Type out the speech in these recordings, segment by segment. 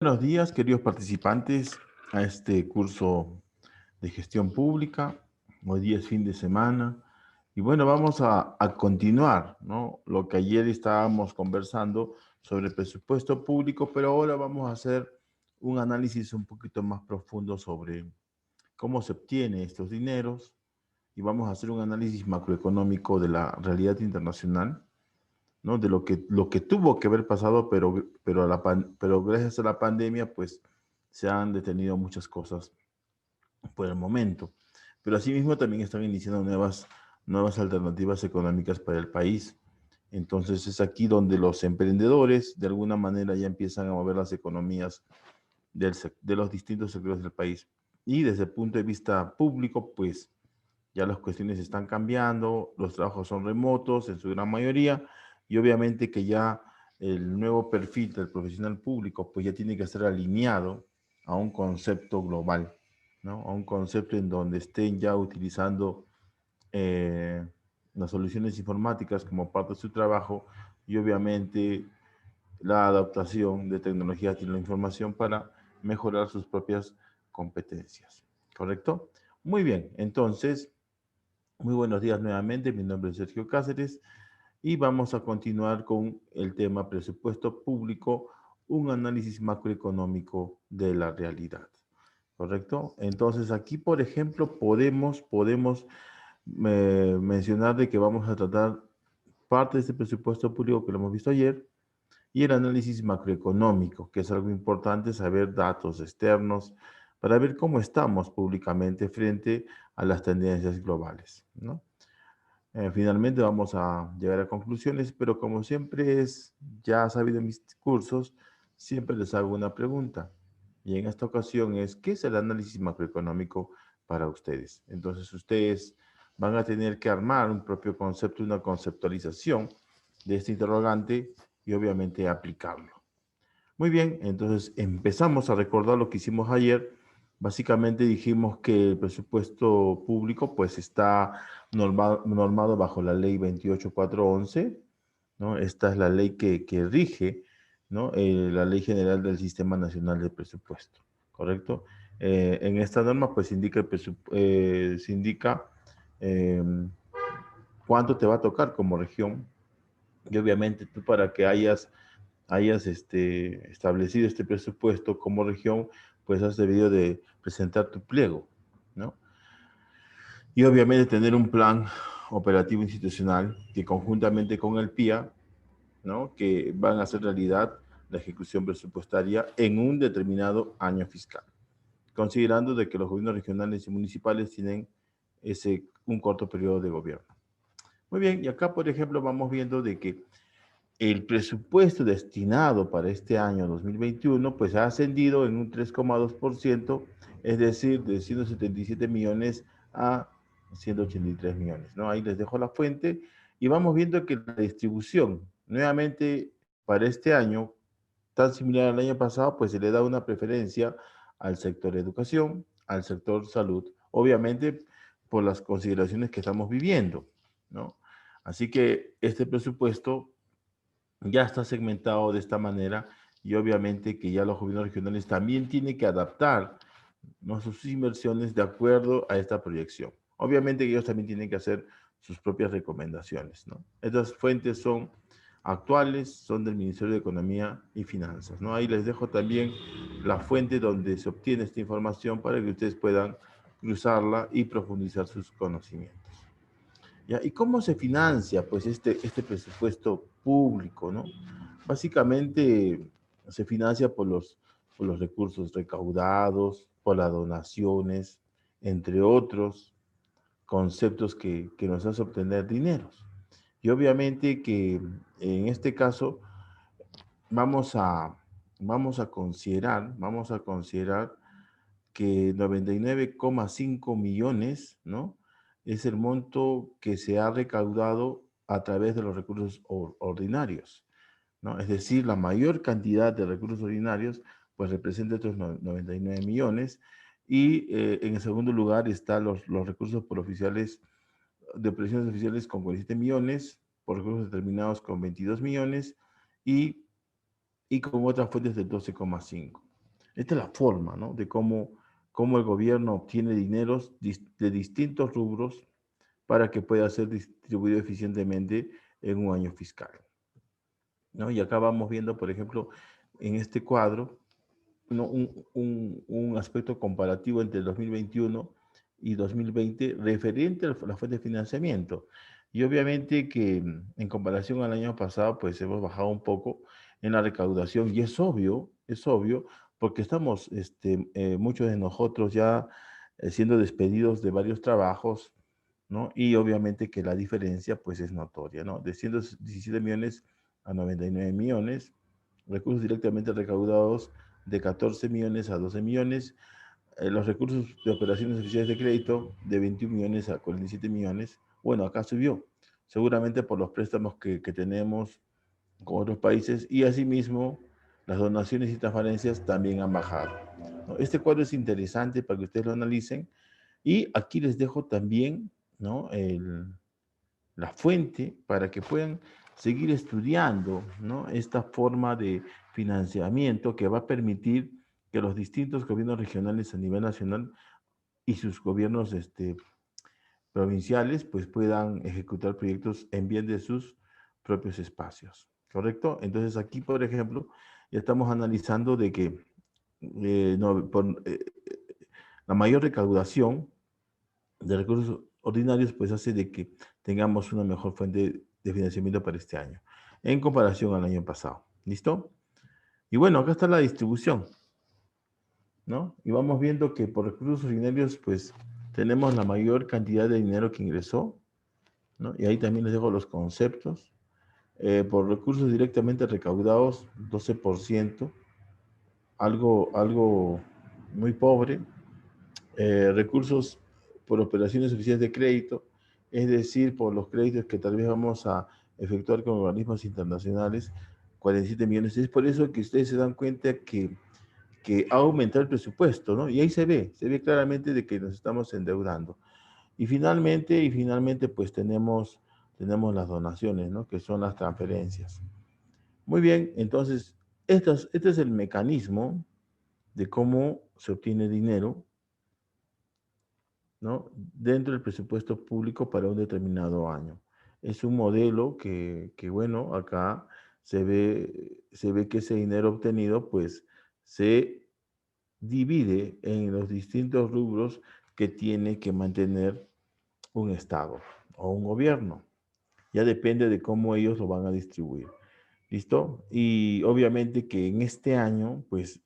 Buenos días, queridos participantes, a este curso de gestión pública. Hoy día es fin de semana. Y bueno, vamos a continuar, ¿no? Lo que ayer estábamos conversando sobre el presupuesto público, pero ahora vamos a hacer un análisis un poquito más profundo sobre cómo se obtiene estos dineros y vamos a hacer un análisis macroeconómico de la realidad internacional, ¿no? De lo que tuvo que haber pasado, pero gracias a la pandemia, pues se han detenido muchas cosas por el momento. Pero asimismo también están iniciando nuevas alternativas económicas para el país. Entonces es aquí donde los emprendedores de alguna manera ya empiezan a mover las economías de los distintos sectores del país. Y desde el punto de vista público, pues ya las cuestiones están cambiando, los trabajos son remotos en su gran mayoría, y obviamente que ya el nuevo perfil del profesional público pues ya tiene que ser alineado a un concepto global, ¿no? A un concepto en donde estén ya utilizando eh, las soluciones informáticas como parte de su trabajo y obviamente la adaptación de tecnologías de la información para mejorar sus propias competencias. ¿Correcto? Muy bien, entonces, muy buenos días nuevamente, mi nombre es Sergio Cáceres y vamos a continuar con el tema presupuesto público, un análisis macroeconómico de la realidad. ¿Correcto? Entonces aquí, por ejemplo, podemos mencionar de que vamos a tratar parte de este presupuesto público que lo hemos visto ayer y el análisis macroeconómico, que es algo importante saber datos externos para ver cómo estamos públicamente frente a las tendencias globales, ¿no? Finalmente vamos a llegar a conclusiones, pero como siempre es ya sabido en mis cursos, siempre les hago una pregunta. Y en esta ocasión es, ¿qué es el análisis macroeconómico para ustedes? Entonces ustedes van a tener que armar un propio concepto, una conceptualización de este interrogante y obviamente aplicarlo. Muy bien, entonces empezamos a recordar lo que hicimos ayer. Básicamente dijimos que el presupuesto público pues está normado bajo la ley 28411, ¿no? Esta es la ley que rige, ¿no? La Ley General del Sistema Nacional de Presupuesto, ¿correcto? En esta norma pues se indica eh, cuánto te va a tocar como región y obviamente tú para que hayas establecido este presupuesto como región, pues has debido de presentar tu pliego, ¿no? Y obviamente tener un plan operativo institucional que conjuntamente con el PIA, ¿no? Que van a hacer realidad la ejecución presupuestaria en un determinado año fiscal, considerando de que los gobiernos regionales y municipales tienen un corto periodo de gobierno. Muy bien, y acá, por ejemplo, vamos viendo de que el presupuesto destinado para este año 2021 pues ha ascendido en un 3,2%, es decir, de 177 millones a 183 millones, ¿no? Ahí les dejo la fuente y vamos viendo que la distribución, nuevamente para este año, tan similar al año pasado, pues se le da una preferencia al sector educación, al sector salud, obviamente por las consideraciones que estamos viviendo, ¿no? Así que este presupuesto ya está segmentado de esta manera y obviamente que ya los gobiernos regionales también tienen que adaptar, ¿no? Sus inversiones de acuerdo a esta proyección. Obviamente que ellos también tienen que hacer sus propias recomendaciones, ¿no? Estas fuentes son actuales, son del Ministerio de Economía y Finanzas, ¿no? Ahí les dejo también la fuente donde se obtiene esta información para que ustedes puedan cruzarla y profundizar sus conocimientos. ¿Ya? ¿Y cómo se financia pues este presupuesto público, ¿no? Básicamente se financia por los recursos recaudados, por las donaciones, entre otros conceptos que nos hace obtener dineros. Y obviamente que en este caso vamos a, vamos a considerar que 99,5 millones, ¿no? Es el monto que se ha recaudado a través de los recursos ordinarios, ¿no? Es decir, la mayor cantidad de recursos ordinarios, pues representa estos 99 millones. Y en el segundo lugar están los recursos por oficiales, de operaciones oficiales con 47 millones, por recursos determinados con 22 millones y con otras fuentes de 12,5. Esta es la forma, ¿no? De cómo el gobierno obtiene dineros de distintos rubros para que pueda ser distribuido eficientemente en un año fiscal, ¿no? Y acá vamos viendo, por ejemplo, en este cuadro, ¿no? un aspecto comparativo entre 2021 y 2020 referente a la fuente de financiamiento. Y obviamente que en comparación al año pasado, pues hemos bajado un poco en la recaudación y es obvio, porque estamos, muchos de nosotros ya siendo despedidos de varios trabajos, ¿no? Y obviamente que la diferencia, pues es notoria, ¿no? De 117 millones a 99 millones, recursos directamente recaudados de 14 millones a 12 millones, los recursos de operaciones oficiales de crédito de 21 millones a 47 millones. Bueno, acá subió, seguramente por los préstamos que tenemos con otros países y asimismo las donaciones y transferencias también han bajado, ¿no? Este cuadro es interesante para que ustedes lo analicen y aquí les dejo también, ¿no? La fuente para que puedan seguir estudiando, ¿no? Esta forma de financiamiento que va a permitir que los distintos gobiernos regionales a nivel nacional y sus gobiernos provinciales pues puedan ejecutar proyectos en bien de sus propios espacios, ¿correcto? Entonces aquí, por ejemplo, ya estamos analizando de que la mayor recaudación de recursos ordinarios, pues hace de que tengamos una mejor fuente de financiamiento para este año, en comparación al año pasado. ¿Listo? Y bueno, acá está la distribución, ¿no? Y vamos viendo que por recursos ordinarios, pues tenemos la mayor cantidad de dinero que ingresó, ¿no? Y ahí también les dejo los conceptos. Por recursos directamente recaudados, 12%, algo muy pobre. Recursos por operaciones oficiales de crédito, es decir, por los créditos que tal vez vamos a efectuar con organismos internacionales, 47 millones. Es por eso que ustedes se dan cuenta que ha aumentado el presupuesto, ¿no? Y ahí se ve claramente de que nos estamos endeudando. Y finalmente pues tenemos las donaciones, ¿no? Que son las transferencias. Muy bien, entonces, este es el mecanismo de cómo se obtiene dinero, ¿no? Dentro del presupuesto público para un determinado año. Es un modelo bueno, acá se ve que ese dinero obtenido, pues, se divide en los distintos rubros que tiene que mantener un Estado o un gobierno. Ya depende de cómo ellos lo van a distribuir. ¿Listo? Y obviamente que en este año, pues,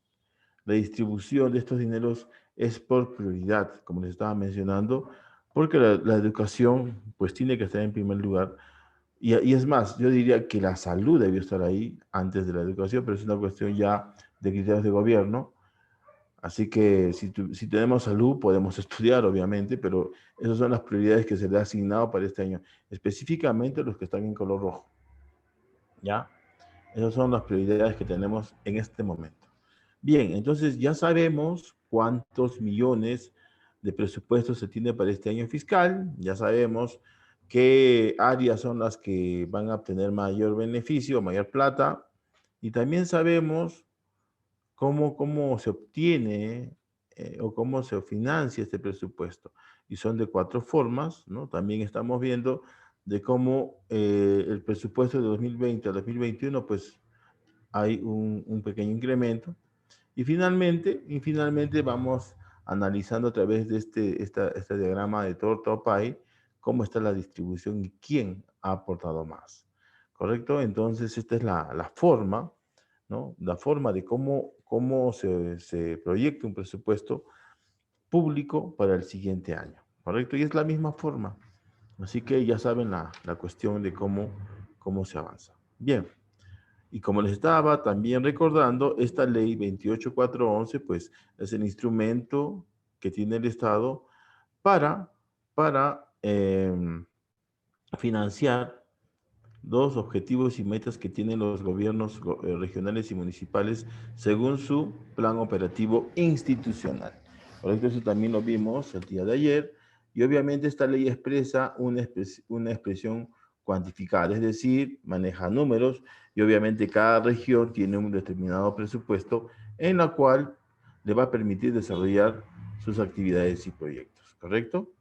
la distribución de estos dineros es por prioridad, como les estaba mencionando, porque la educación pues tiene que estar en primer lugar. Y es más, yo diría que la salud debió estar ahí antes de la educación, pero es una cuestión ya de criterios de gobierno. Así que si tenemos salud, podemos estudiar, obviamente, pero esas son las prioridades que se le ha asignado para este año, específicamente los que están en color rojo. ¿Ya? Esas son las prioridades que tenemos en este momento. Bien, entonces ya sabemos cuántos millones de presupuesto se tiene para este año fiscal, ya sabemos qué áreas son las que van a obtener mayor beneficio, mayor plata, y también sabemos cómo se obtiene o cómo se financia este presupuesto. Y son de 4 formas, ¿no? También estamos viendo de cómo el presupuesto de 2020 a 2021, pues hay un pequeño incremento. Y finalmente vamos analizando a través de este diagrama de torta o pie cómo está la distribución y quién ha aportado más. ¿Correcto? Entonces, esta es la forma, ¿no? La forma de cómo se proyecta un presupuesto público para el siguiente año. ¿Correcto? Y es la misma forma. Así que ya saben la cuestión de cómo se avanza. Bien. Y como les estaba también recordando, esta ley 28411, pues es el instrumento que tiene el Estado para financiar los objetivos y metas que tienen los gobiernos regionales y municipales según su plan operativo institucional. Por eso también lo vimos el día de ayer y obviamente esta ley expresa una expresión cuantificada, es decir, maneja números y obviamente cada región tiene un determinado presupuesto en la cual le va a permitir desarrollar sus actividades y proyectos, ¿correcto?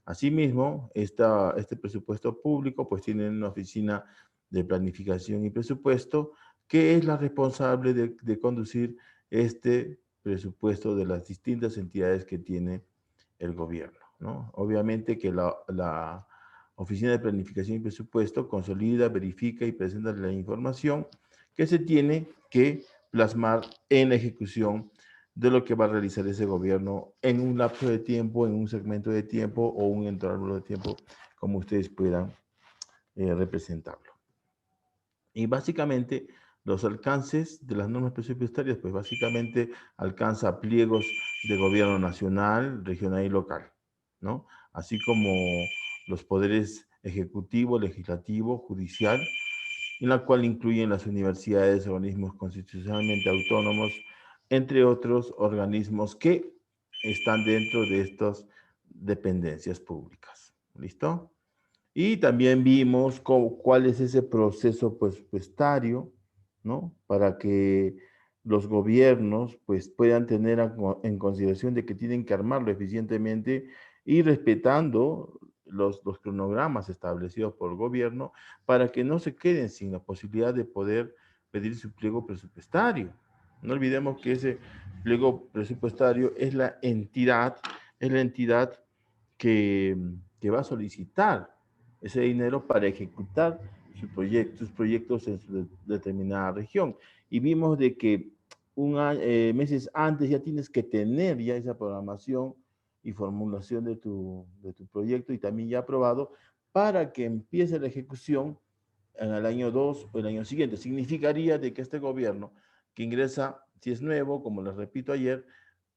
Asimismo, este presupuesto público pues tiene una oficina de planificación y presupuesto que es la responsable de conducir este presupuesto de las distintas entidades que tiene el gobierno, ¿no? Obviamente que la Oficina de Planificación y Presupuesto consolida, verifica y presenta la información que se tiene que plasmar en la ejecución de lo que va a realizar ese gobierno en un lapso de tiempo, en un segmento de tiempo o un intervalo de tiempo, como ustedes puedan representarlo. Y básicamente los alcances de las normas presupuestarias, pues básicamente alcanza pliegos de gobierno nacional, regional y local, ¿no? Así como los poderes ejecutivo, legislativo, judicial, en la cual incluyen las universidades, organismos constitucionalmente autónomos, entre otros organismos que están dentro de estas dependencias públicas. ¿Listo? Y también vimos cuál es ese proceso presupuestario, ¿no? Para que los gobiernos pues, puedan tener en consideración de que tienen que armarlo eficientemente y respetando los cronogramas establecidos por el gobierno para que no se queden sin la posibilidad de poder pedir su pliego presupuestario. No olvidemos que ese pliego presupuestario es la entidad que va a solicitar ese dinero para ejecutar sus proyectos en su determinada región. Y vimos de que meses antes ya tienes que tener ya esa programación y formulación de tu proyecto y también ya aprobado para que empiece la ejecución en el año 2 o el año siguiente. Significaría de que este gobierno que ingresa, si es nuevo, como les repito ayer,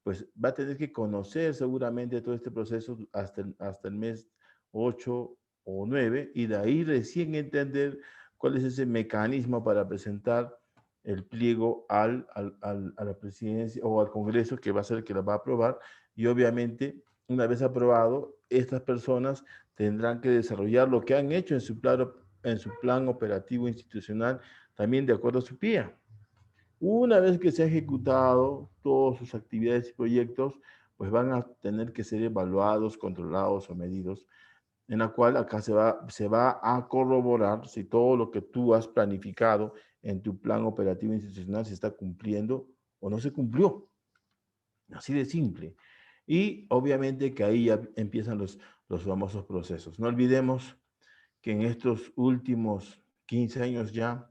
pues va a tener que conocer seguramente todo este proceso hasta el mes 8 o 9 y de ahí recién entender cuál es ese mecanismo para presentar el pliego a la presidencia o al Congreso que va a ser el que la va a aprobar y obviamente una vez aprobado, estas personas tendrán que desarrollar lo que han hecho en su plan operativo institucional también de acuerdo a su PIA. Una vez que se ha ejecutado todas sus actividades y proyectos, pues van a tener que ser evaluados, controlados o medidos, en la cual acá se va a corroborar si todo lo que tú has planificado en tu plan operativo institucional se está cumpliendo o no se cumplió. Así de simple. Y obviamente que ahí ya empiezan los famosos procesos. No olvidemos que en estos últimos 15 años ya,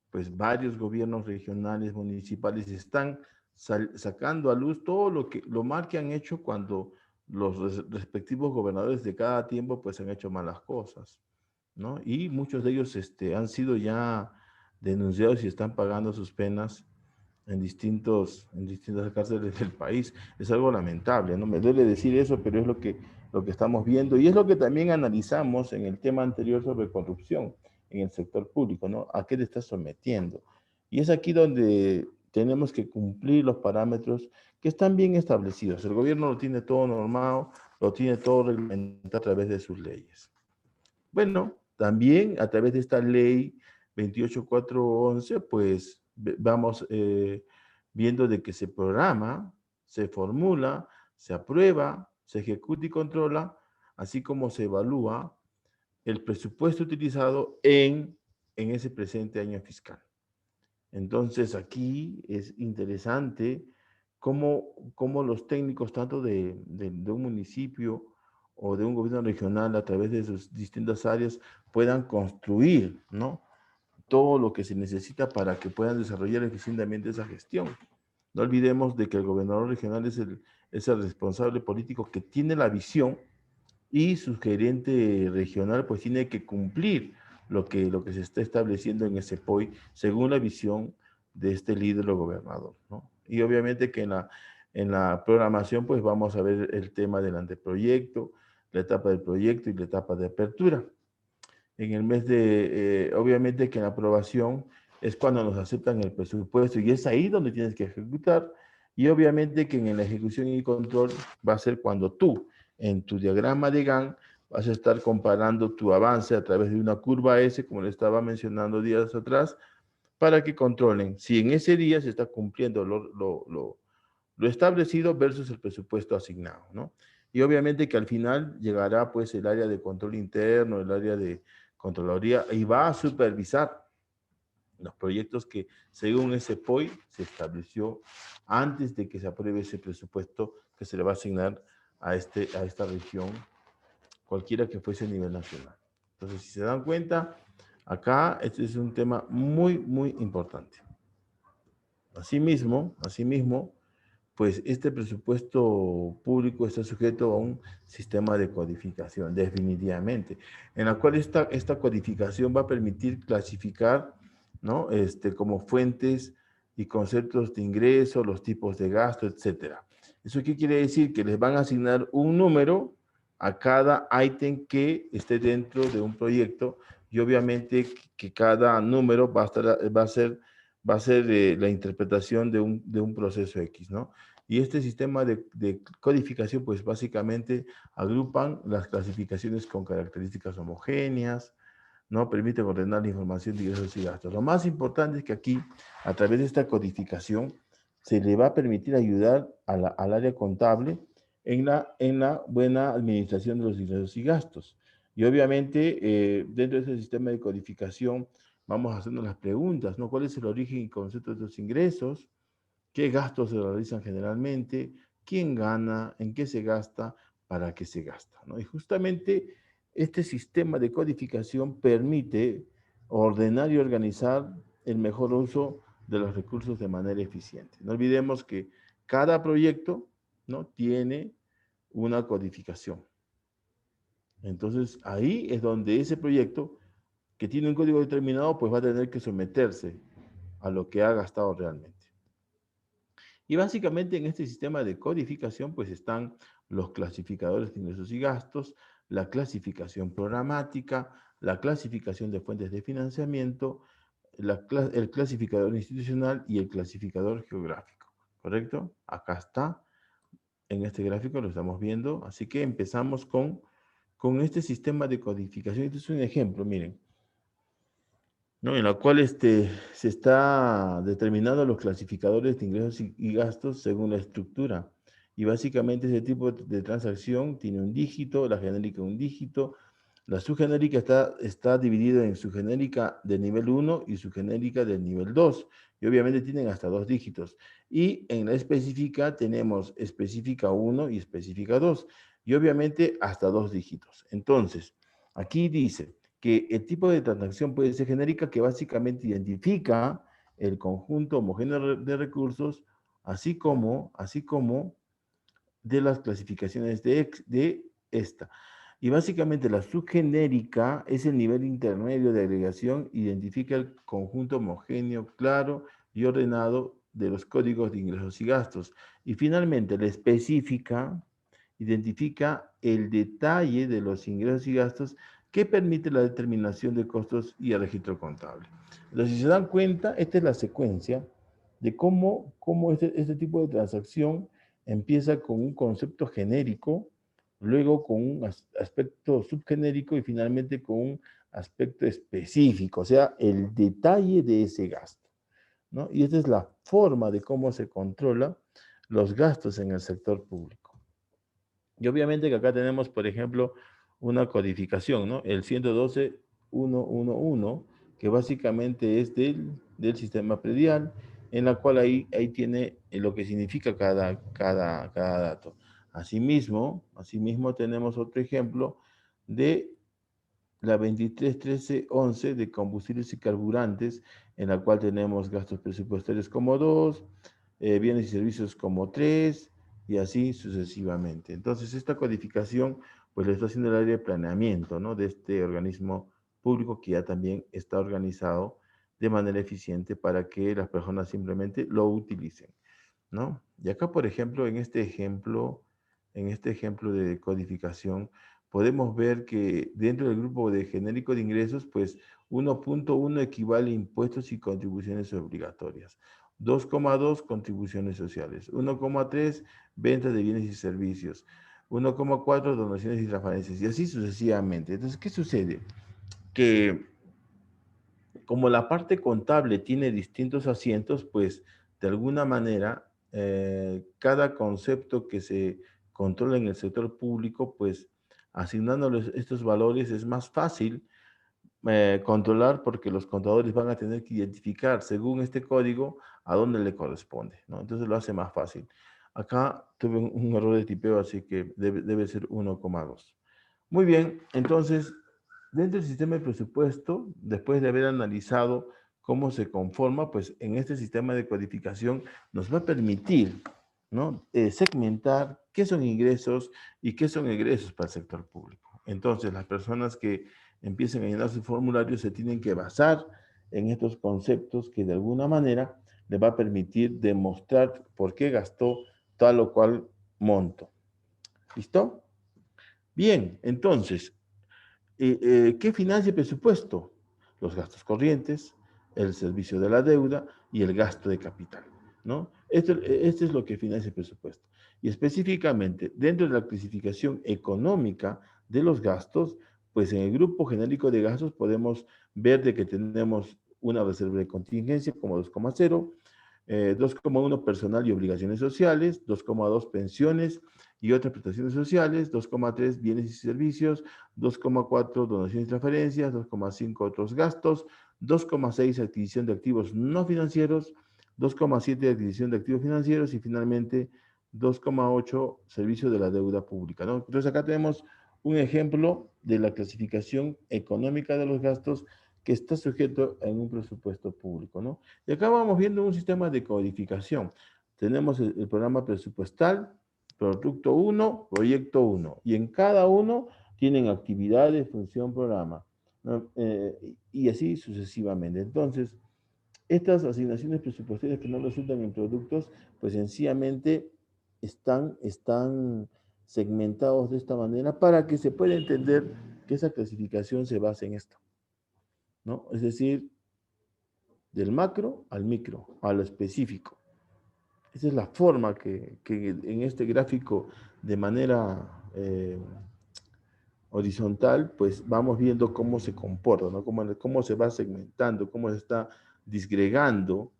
pues varios gobiernos regionales, municipales están sacando a luz todo lo mal que han hecho cuando los respectivos gobernadores de cada tiempo pues han hecho malas cosas, ¿no? Y muchos de ellos han sido ya denunciados y están pagando sus penas en distintas cárceles del país. Es algo lamentable, ¿no? Me duele decir eso, pero es lo que estamos viendo y es lo que también analizamos en el tema anterior sobre corrupción en el sector público, ¿no? ¿A qué te estás sometiendo? Y es aquí donde tenemos que cumplir los parámetros que están bien establecidos. El gobierno lo tiene todo normado, lo tiene todo reglamentado a través de sus leyes. Bueno, también a través de esta ley 28411, pues vamos viendo de que se programa, se formula, se aprueba, se ejecuta y controla, así como se evalúa el presupuesto utilizado en ese presente año fiscal. Entonces aquí es interesante cómo los técnicos tanto de un municipio o de un gobierno regional a través de sus distintas áreas puedan construir, ¿no? Todo lo que se necesita para que puedan desarrollar eficientemente esa gestión. No olvidemos de que el gobernador regional es el responsable político que tiene la visión y su gerente regional pues tiene que cumplir lo que se está estableciendo en ese POI según la visión de este líder o gobernador, ¿no? Y obviamente que en la programación pues vamos a ver el tema del anteproyecto, la etapa del proyecto y la etapa de apertura. En el mes obviamente que en la aprobación es cuando nos aceptan el presupuesto y es ahí donde tienes que ejecutar y obviamente que en la ejecución y control va a ser cuando tú en tu diagrama de Gantt vas a estar comparando tu avance a través de una curva S, como le estaba mencionando días atrás, para que controlen si en ese día se está cumpliendo lo establecido versus el presupuesto asignado, ¿no? Y obviamente que al final llegará pues el área de control interno, el área de Contraloría, y va a supervisar los proyectos que según ese POI se estableció antes de que se apruebe ese presupuesto que se le va a asignar a esta región, cualquiera que fuese a nivel nacional. Entonces, si se dan cuenta, acá este es un tema muy, muy importante. Asimismo, pues este presupuesto público está sujeto a un sistema de codificación, definitivamente, en la cual esta codificación va a permitir clasificar, ¿no? Como fuentes y conceptos de ingreso, los tipos de gasto, etcétera. ¿Eso qué quiere decir? Que les van a asignar un número a cada ítem que esté dentro de un proyecto y obviamente que cada número va a ser la interpretación de un proceso X, ¿no? Y este sistema de codificación, pues básicamente agrupan las clasificaciones con características homogéneas, ¿no? Permite ordenar la información de ingresos y gastos. Lo más importante es que aquí, a través de esta codificación, se le va a permitir ayudar al área contable en la buena administración de los ingresos y gastos. Y obviamente, dentro de ese sistema de codificación, vamos haciendo las preguntas, ¿no? ¿Cuál es el origen y concepto de los ingresos? ¿Qué gastos se realizan generalmente? ¿Quién gana? ¿En qué se gasta? ¿Para qué se gasta? ¿No? Y justamente este sistema de codificación permite ordenar y organizar el mejor uso de los recursos de manera eficiente. No olvidemos que cada proyecto, ¿no? Tiene una codificación. Entonces, ahí es donde ese proyecto que tiene un código determinado, pues va a tener que someterse a lo que ha gastado realmente. Y básicamente en este sistema de codificación pues están los clasificadores de ingresos y gastos, la clasificación programática, la clasificación de fuentes de financiamiento, el clasificador institucional y el clasificador geográfico. ¿Correcto? Acá está, en este gráfico lo estamos viendo. Así que empezamos con este sistema de codificación. Este es un ejemplo, miren, ¿no? En la cual se está determinando los clasificadores de ingresos y gastos según la estructura. Y básicamente ese tipo de transacción tiene un dígito, la genérica un dígito, la subgenérica está dividida en subgenérica del nivel 1 y subgenérica del nivel 2. Y obviamente tienen hasta 2 dígitos. Y en la específica tenemos específica 1 y específica 2. Y obviamente hasta 2 dígitos. Entonces, aquí dice que el tipo de transacción puede ser genérica, que básicamente identifica el conjunto homogéneo de recursos, así como de las clasificaciones de esta. Y básicamente la subgenérica es el nivel intermedio de agregación, identifica el conjunto homogéneo, claro y ordenado de los códigos de ingresos y gastos. Y finalmente la específica identifica el detalle de los ingresos y gastos que permite la determinación de costos y el registro contable. Entonces, si se dan cuenta, esta es la secuencia de cómo este tipo de transacción empieza con un concepto genérico, luego con un aspecto subgenérico y finalmente con un aspecto específico, o sea, el detalle de ese gasto, ¿no? Y esta es la forma de cómo se controla los gastos en el sector público. Y obviamente que acá tenemos, por ejemplo, una codificación, ¿no? El 112.111, que básicamente es del sistema predial, en la cual ahí tiene lo que significa cada dato. Asimismo tenemos otro ejemplo de la 23.13.11 de combustibles y carburantes, en la cual tenemos gastos presupuestarios como 2, bienes y servicios como 3, y así sucesivamente. Entonces, esta codificación, pues, lo está haciendo el área de planeamiento, ¿no? De este organismo público que ya también está organizado de manera eficiente para que las personas simplemente lo utilicen, ¿no? Y acá, por ejemplo, en este ejemplo de codificación, podemos ver que dentro del grupo de genérico de ingresos, pues 1.1 equivale a impuestos y contribuciones obligatorias. 2,2 contribuciones sociales. 1,3 ventas de bienes y servicios. 1,4 donaciones y transferencias. Y así sucesivamente. Entonces, ¿qué sucede? Que como la parte contable tiene distintos asientos, pues de alguna manera cada concepto que se controla en el sector público, pues asignándoles estos valores es más fácil controlar porque los contadores van a tener que identificar según este código a dónde le corresponde, ¿no? Entonces lo hace más fácil. Acá tuve un error de tipeo, así que debe ser 1,2. Muy bien, entonces, dentro del sistema de presupuesto, después de haber analizado cómo se conforma, pues en este sistema de codificación nos va a permitir, ¿no? Segmentar qué son ingresos y qué son egresos para el sector público. Entonces, las personas que empiecen a llenar su formulario se tienen que basar en estos conceptos que de alguna manera les va a permitir demostrar por qué gastó tal o cual monto. ¿Listo? Bien, entonces, ¿qué financia el presupuesto? Los gastos corrientes, el servicio de la deuda y el gasto de capital, ¿no? Esto es lo que financia el presupuesto. Y específicamente, dentro de la clasificación económica de los gastos, pues en el grupo genérico de gastos podemos ver de que tenemos una reserva de contingencia como 2,0, 2,1 personal y obligaciones sociales, 2,2 pensiones y otras prestaciones sociales, 2,3 bienes y servicios, 2,4 donaciones y transferencias, 2,5 otros gastos, 2,6 adquisición de activos no financieros, 2,7 adquisición de activos financieros y finalmente 2,8 servicio de la deuda pública, ¿no? Entonces acá tenemos un ejemplo de la clasificación económica de los gastos que está sujeto en un presupuesto público, ¿no? Y acá vamos viendo un sistema de codificación. Tenemos el programa presupuestal, producto 1, proyecto 1. Y en cada uno tienen actividades, función, programa, ¿no? Y así sucesivamente. Entonces, estas asignaciones presupuestarias que no resultan en productos, pues sencillamente están segmentados de esta manera para que se pueda entender que esa clasificación se basa en esto, ¿no? Es decir, del macro al micro, a lo específico. Esa es la forma que en este gráfico de manera horizontal, pues vamos viendo cómo se comporta, ¿no? Cómo se va segmentando, cómo se está disgregando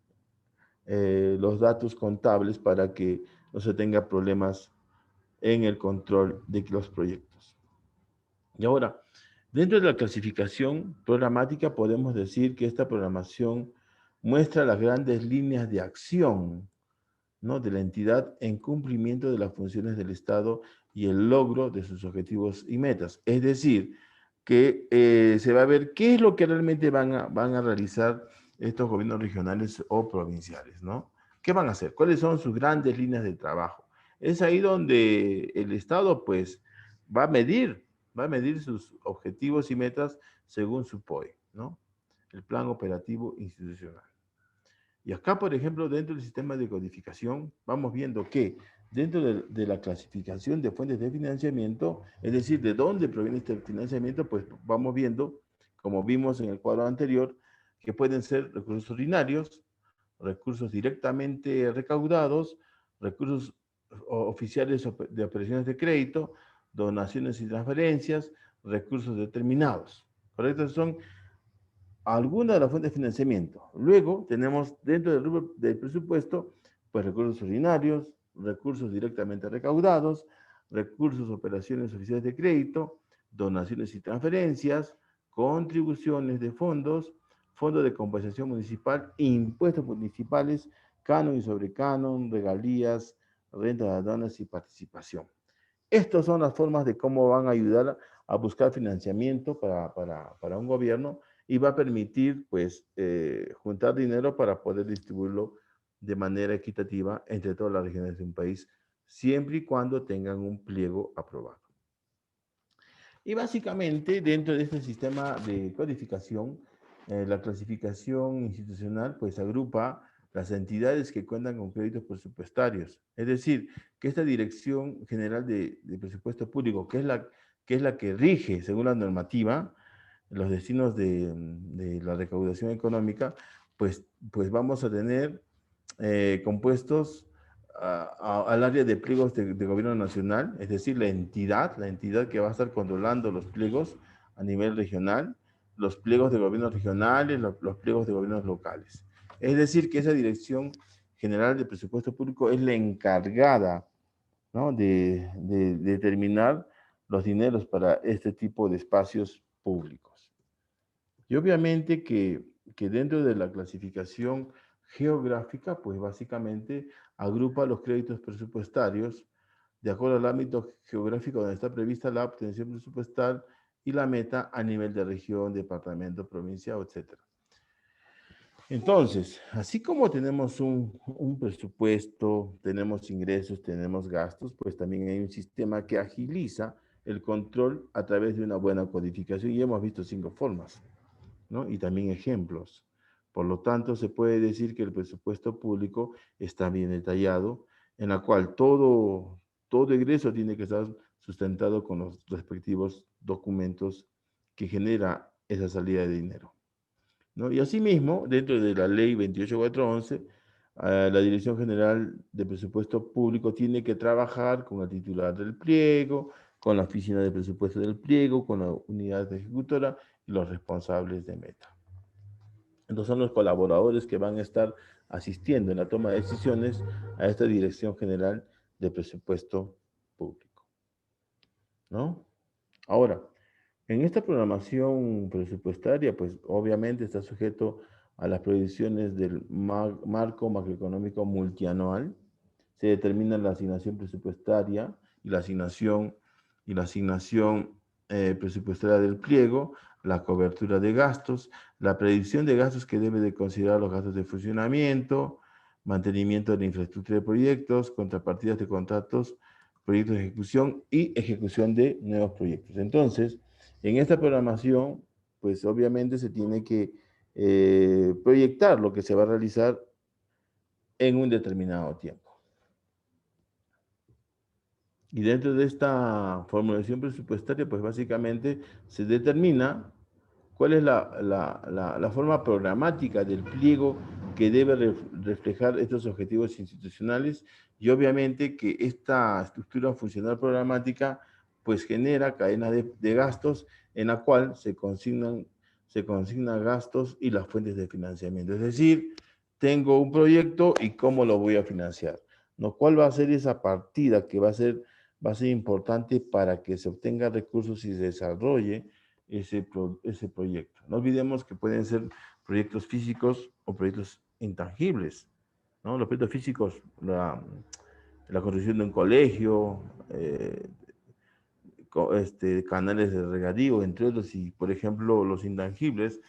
los datos contables para que no se tenga problemas en el control de los proyectos. Y ahora, dentro de la clasificación programática podemos decir que esta programación muestra las grandes líneas de acción, ¿no?, de la entidad en cumplimiento de las funciones del Estado y el logro de sus objetivos y metas. Es decir, que se va a ver qué es lo que realmente van a realizar estos gobiernos regionales o provinciales, ¿no? ¿Qué van a hacer? ¿Cuáles son sus grandes líneas de trabajo? Es ahí donde el Estado, pues, va a medir, va a medir sus objetivos y metas según su POI, ¿no? El Plan Operativo Institucional. Y acá, por ejemplo, dentro del sistema de codificación, vamos viendo que dentro de la clasificación de fuentes de financiamiento, es decir, de dónde proviene este financiamiento, pues vamos viendo, como vimos en el cuadro anterior, que pueden ser recursos ordinarios, recursos directamente recaudados, recursos oficiales de operaciones de crédito, donaciones y transferencias, recursos determinados. ¿Correcto? Son alguna de las fuentes de financiamiento. Luego tenemos dentro del rubro del presupuesto, pues recursos ordinarios, recursos directamente recaudados, recursos, operaciones oficiales de crédito, donaciones y transferencias, contribuciones de fondos, fondo de compensación municipal, impuestos municipales, canon y sobrecanon, regalías, renta de aduanas y participación. Estas son las formas de cómo van a ayudar a buscar financiamiento para un gobierno y va a permitir, pues, juntar dinero para poder distribuirlo de manera equitativa entre todas las regiones de un país, siempre y cuando tengan un pliego aprobado. Y básicamente, dentro de este sistema de codificación, la clasificación institucional, pues, agrupa las entidades que cuentan con créditos presupuestarios. Es decir, que esta Dirección General de Presupuesto Público, que es la que rige, según la normativa, los destinos de la recaudación económica, pues vamos a tener compuestos al área de pliegos de gobierno nacional, es decir, la entidad que va a estar controlando los pliegos a nivel regional, los pliegos de gobiernos regionales, los pliegos de gobiernos locales. Es decir, que esa Dirección General de Presupuesto Público es la encargada, ¿no?, de determinar los dineros para este tipo de espacios públicos. Y obviamente que dentro de la clasificación geográfica, pues básicamente agrupa los créditos presupuestarios de acuerdo al ámbito geográfico donde está prevista la obtención presupuestal y la meta a nivel de región, departamento, provincia, etc. Entonces, así como tenemos un presupuesto, tenemos ingresos, tenemos gastos, pues también hay un sistema que agiliza el control a través de una buena codificación y hemos visto 5 formas, ¿no? Y también ejemplos. Por lo tanto, se puede decir que el presupuesto público está bien detallado, en la cual todo egreso tiene que estar sustentado con los respectivos documentos que genera esa salida de dinero, ¿no? Y asimismo, dentro de la ley 28411, la Dirección General de Presupuesto Público tiene que trabajar con el titular del pliego, con la oficina de presupuesto del pliego, con la unidad ejecutora y los responsables de meta. Entonces son los colaboradores que van a estar asistiendo en la toma de decisiones a esta Dirección General de Presupuesto Público, ¿no? Ahora, en esta programación presupuestaria, pues obviamente está sujeto a las provisiones del marco macroeconómico multianual. Se determina la asignación presupuestaria y la asignación presupuestaria del pliego, la cobertura de gastos, la predicción de gastos que debe de considerar los gastos de funcionamiento, mantenimiento de la infraestructura de proyectos, contrapartidas de contratos, proyectos de ejecución y ejecución de nuevos proyectos. Entonces, en esta programación, pues obviamente se tiene que proyectar lo que se va a realizar en un determinado tiempo. Y dentro de esta formulación presupuestaria, pues básicamente se determina cuál es la forma programática del pliego que debe reflejar estos objetivos institucionales y obviamente que esta estructura funcional programática pues genera cadena de gastos en la cual se consignan gastos y las fuentes de financiamiento. Es decir, tengo un proyecto y cómo lo voy a financiar, ¿no? ¿Cuál va a ser esa partida que va a ser importante para que se obtenga recursos y se desarrolle ese proyecto? No olvidemos que pueden ser proyectos físicos o proyectos intangibles, ¿no? Los proyectos físicos, la construcción de un colegio, canales de regadío, entre otros, y por ejemplo los intangibles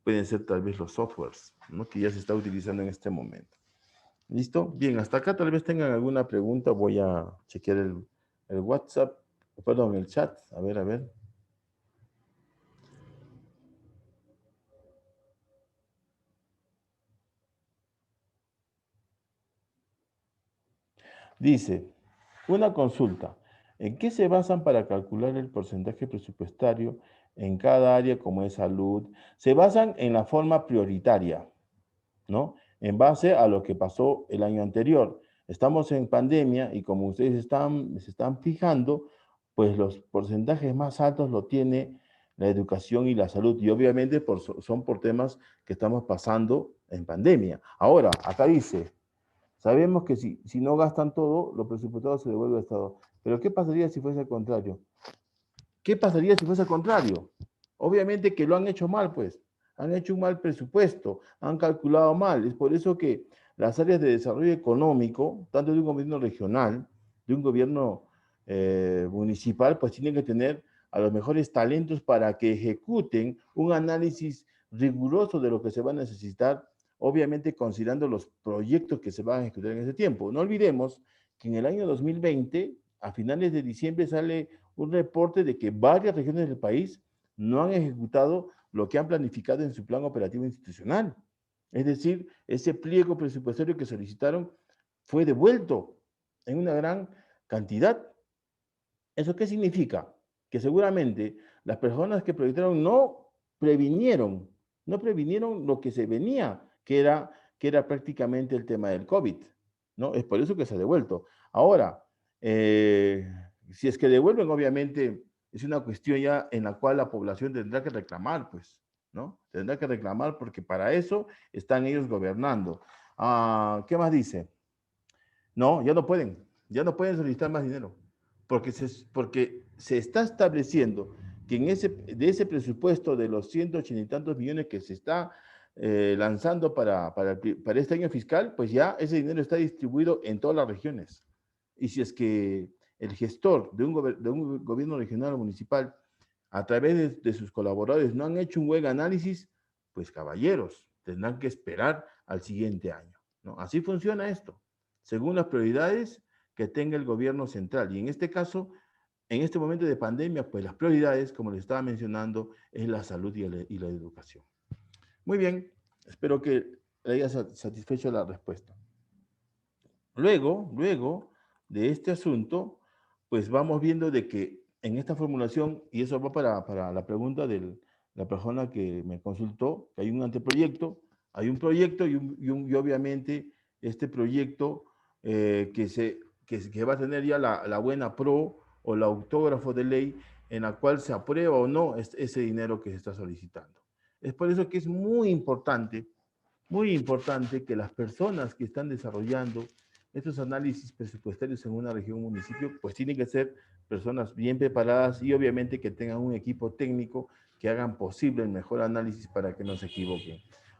pueden ser tal vez los softwares, ¿no?, que ya se está utilizando en este momento. ¿Listo? Bien, hasta acá tal vez tengan alguna pregunta. Voy a chequear el WhatsApp, perdón, el chat. A ver, a ver. Dice, una consulta. ¿En qué se basan para calcular el porcentaje presupuestario en cada área como es salud? Se basan en la forma prioritaria, ¿no? En base a lo que pasó el año anterior. Estamos en pandemia y como ustedes se están fijando, pues los porcentajes más altos lo tiene la educación y la salud. Y obviamente son por temas que estamos pasando en pandemia. Ahora, acá dice, sabemos que si no gastan todo, lo presupuestado se devuelve al Estado. Pero ¿qué pasaría si fuese al contrario? ¿Qué pasaría si fuese al contrario? Obviamente que lo han hecho mal, pues. Han hecho un mal presupuesto, han calculado mal. Es por eso que las áreas de desarrollo económico, tanto de un gobierno regional, de un gobierno municipal, pues tienen que tener a los mejores talentos para que ejecuten un análisis riguroso de lo que se va a necesitar, obviamente considerando los proyectos que se van a ejecutar en ese tiempo. No olvidemos que en el año 2020, a finales de diciembre, sale un reporte de que varias regiones del país no han ejecutado lo que han planificado en su plan operativo institucional. Es decir, ese pliego presupuestario que solicitaron fue devuelto en una gran cantidad. ¿Eso qué significa? Que seguramente las personas que proyectaron no previnieron lo que se venía, que era prácticamente el tema del COVID, ¿no? Es por eso que se ha devuelto. Ahora, si es que devuelven, obviamente es una cuestión ya en la cual la población tendrá que reclamar, pues, ¿no? Tendrá que reclamar porque para eso están ellos gobernando. ¿Qué más dice? No, ya no pueden solicitar más dinero, porque se está estableciendo que de ese presupuesto de los 180 y tantos millones que se está lanzando para este año fiscal, pues ya ese dinero está distribuido en todas las regiones. Y si es que el gestor de un gobierno regional o municipal, a través de sus colaboradores, no han hecho un buen análisis, pues caballeros, tendrán que esperar al siguiente año, ¿no? Así funciona esto, según las prioridades que tenga el gobierno central. Y en este caso, en este momento de pandemia, pues las prioridades, como les estaba mencionando, es la salud y la educación. Muy bien, espero que le haya satisfecho la respuesta. Luego de este asunto, pues vamos viendo de que en esta formulación, y eso va para la pregunta de la persona que me consultó, que hay un anteproyecto, hay un proyecto y obviamente este proyecto que va a tener ya la buena pro o el autógrafo de ley en la cual se aprueba o no ese dinero que se está solicitando. Es por eso que es muy importante que las personas que están desarrollando estos análisis presupuestarios en una región o municipio, pues tienen que ser personas bien preparadas y obviamente que tengan un equipo técnico que hagan posible el mejor análisis para que no se equivoquen.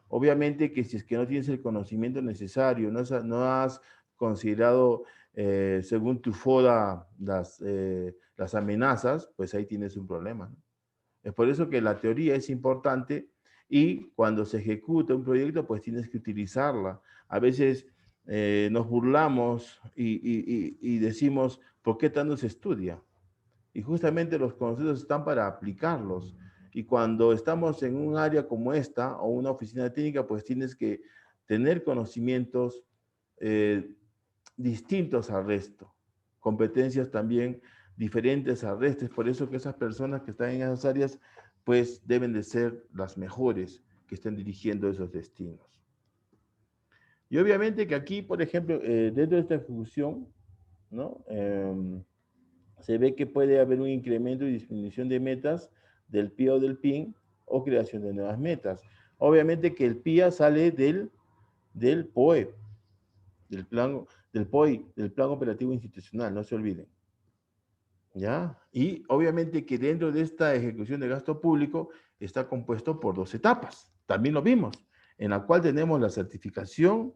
Obviamente que si es que no tienes el conocimiento necesario, no has considerado según tu FODA las amenazas, pues ahí tienes un problema, ¿no? Es por eso que la teoría es importante y cuando se ejecuta un proyecto, pues tienes que utilizarla. A veces nos burlamos y decimos, ¿por qué tanto se estudia? Y justamente los conceptos están para aplicarlos. Y cuando estamos en un área como esta o una oficina técnica, pues tienes que tener conocimientos eh, distintos al resto, competencias también diferentes al resto. Es por eso que esas personas que están en esas áreas, pues deben de ser las mejores que estén dirigiendo esos destinos. Y obviamente que aquí, por ejemplo, dentro de esta ejecución, ¿no? Se ve que puede haber un incremento y disminución de metas del PIA o del PIN o creación de nuevas metas. Obviamente que el PIA sale del POE, del POI, del Plan Operativo Institucional, no se olviden. ¿Ya? Y obviamente que dentro de esta ejecución de gasto público está compuesto por dos etapas, también lo vimos, en la cual tenemos la certificación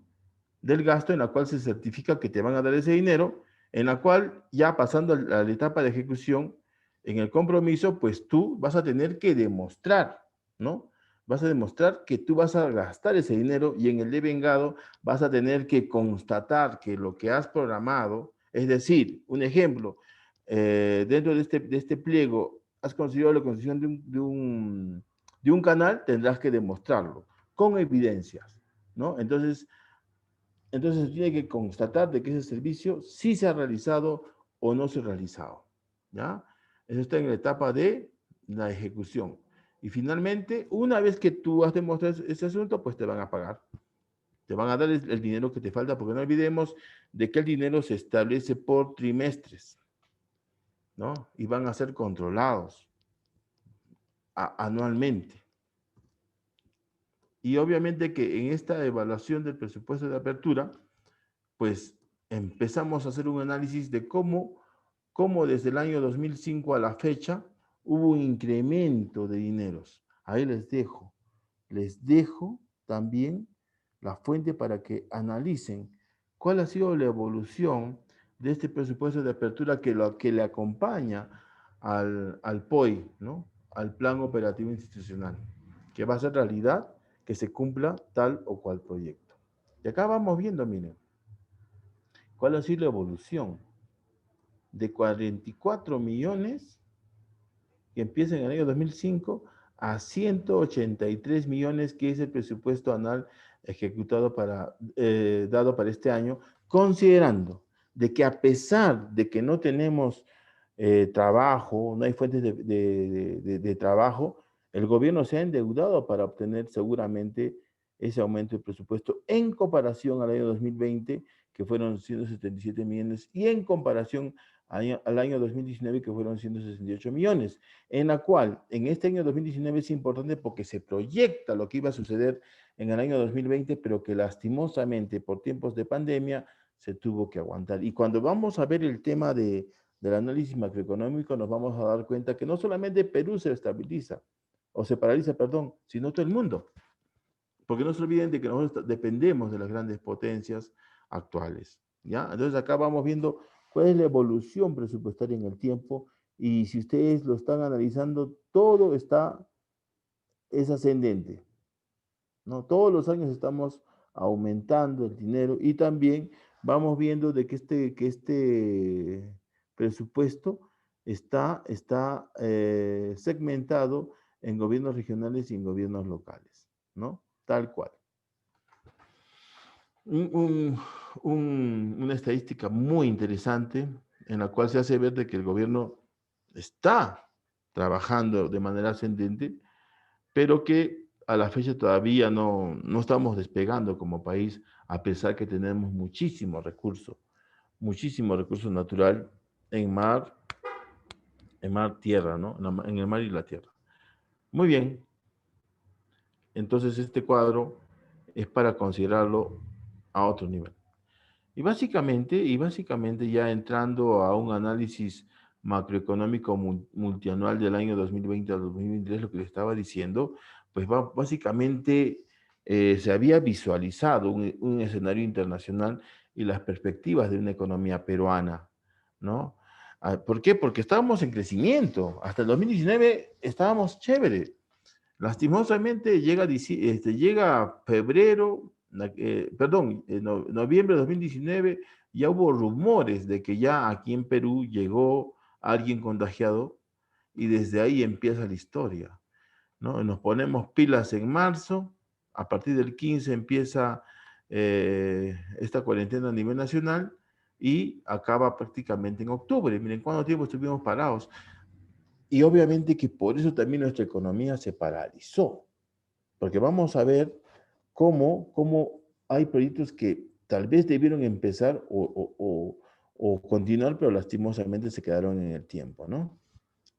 del gasto, en la cual se certifica que te van a dar ese dinero, en la cual ya pasando a la etapa de ejecución, en el compromiso, pues tú vas a tener que demostrar, ¿no? Vas a demostrar que tú vas a gastar ese dinero y en el devengado vas a tener que constatar que lo que has programado, es decir, un ejemplo, dentro de este pliego has conseguido la construcción de un canal, tendrás que demostrarlo con evidencias, ¿no? Entonces se tiene que constatar de que ese servicio sí se ha realizado o no se ha realizado, ¿ya? Eso está en la etapa de la ejecución. Y finalmente, una vez que tú has demostrado ese asunto, pues te van a pagar. Te van a dar el dinero que te falta, porque no olvidemos de que el dinero se establece por trimestres, ¿no? Y van a ser controlados anualmente. Y obviamente que en esta evaluación del presupuesto de apertura, pues empezamos a hacer un análisis de cómo desde el año 2005 a la fecha hubo un incremento de dineros. Ahí les dejo también la fuente para que analicen cuál ha sido la evolución de este presupuesto de apertura que le acompaña al POI, ¿no? Al Plan Operativo Institucional, que va a ser realidad que se cumpla tal o cual proyecto. Y acá vamos viendo, miren, cuál ha sido la evolución de 44 millones que empieza en el año 2005 a 183 millones, que es el presupuesto anual ejecutado dado para este año, considerando de que a pesar de que no tenemos trabajo, no hay fuentes de trabajo, el gobierno se ha endeudado para obtener seguramente ese aumento de presupuesto en comparación al año 2020, que fueron 177 millones, y en comparación al año 2019, que fueron 168 millones, en la cual en este año 2019 es importante porque se proyecta lo que iba a suceder en el año 2020, pero que lastimosamente por tiempos de pandemia se tuvo que aguantar. Y cuando vamos a ver el tema del análisis macroeconómico, nos vamos a dar cuenta que no solamente Perú se estabiliza, o se paraliza, perdón, sino todo el mundo. Porque no se olviden de que nosotros dependemos de las grandes potencias actuales, ¿ya? Entonces acá vamos viendo cuál es la evolución presupuestaria en el tiempo, y si ustedes lo están analizando, todo es ascendente, ¿no? Todos los años estamos aumentando el dinero, y también vamos viendo de que este presupuesto está segmentado en gobiernos regionales y en gobiernos locales, ¿no? Tal cual. un- una estadística muy interesante en la cual se hace ver de que el gobierno está trabajando de manera ascendente, pero que a la fecha todavía no estamos despegando como país, a pesar que tenemos muchísimo recurso natural en mar, tierra, ¿no? En el mar y la tierra. Muy bien, entonces este cuadro es para considerarlo a otro nivel. Y básicamente ya entrando a un análisis macroeconómico multianual del año 2020 al 2023, lo que le estaba diciendo, pues básicamente se había visualizado un escenario internacional y las perspectivas de una economía peruana, ¿no? ¿Por qué? Porque estábamos en crecimiento. Hasta el 2019 estábamos chévere. Lastimosamente llega febrero, noviembre de 2019, ya hubo rumores de que ya aquí en Perú llegó alguien contagiado, y desde ahí empieza la historia, ¿no? Nos ponemos pilas en marzo, a partir del 15 empieza esta cuarentena a nivel nacional y acaba prácticamente en octubre. Miren cuánto tiempo estuvimos parados. Y obviamente que por eso también nuestra economía se paralizó, porque vamos a ver cómo hay proyectos que tal vez debieron empezar o continuar, pero lastimosamente se quedaron en el tiempo, ¿no?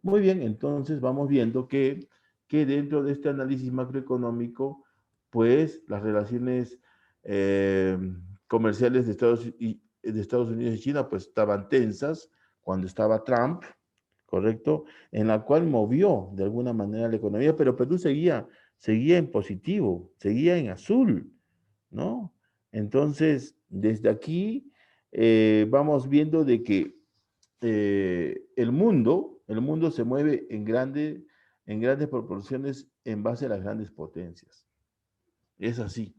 Muy bien, entonces vamos viendo que dentro de este análisis macroeconómico, pues las relaciones eh, comerciales de Estados Unidos y China pues estaban tensas cuando estaba Trump, ¿correcto? En la cual movió de alguna manera la economía, pero Perú seguía en positivo, seguía en azul, ¿no? Entonces, desde aquí vamos viendo de que el mundo se mueve en grandes proporciones en base a las grandes potencias. Es así.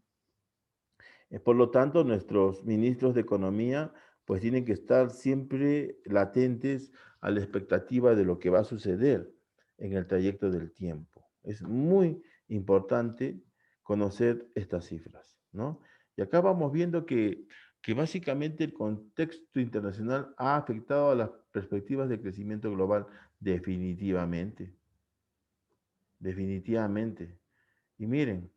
Por lo tanto, nuestros ministros de Economía pues tienen que estar siempre latentes a la expectativa de lo que va a suceder en el trayecto del tiempo. Es muy importante conocer estas cifras, ¿no? Y acá vamos viendo que básicamente el contexto internacional ha afectado a las perspectivas de crecimiento global definitivamente, definitivamente. Y miren,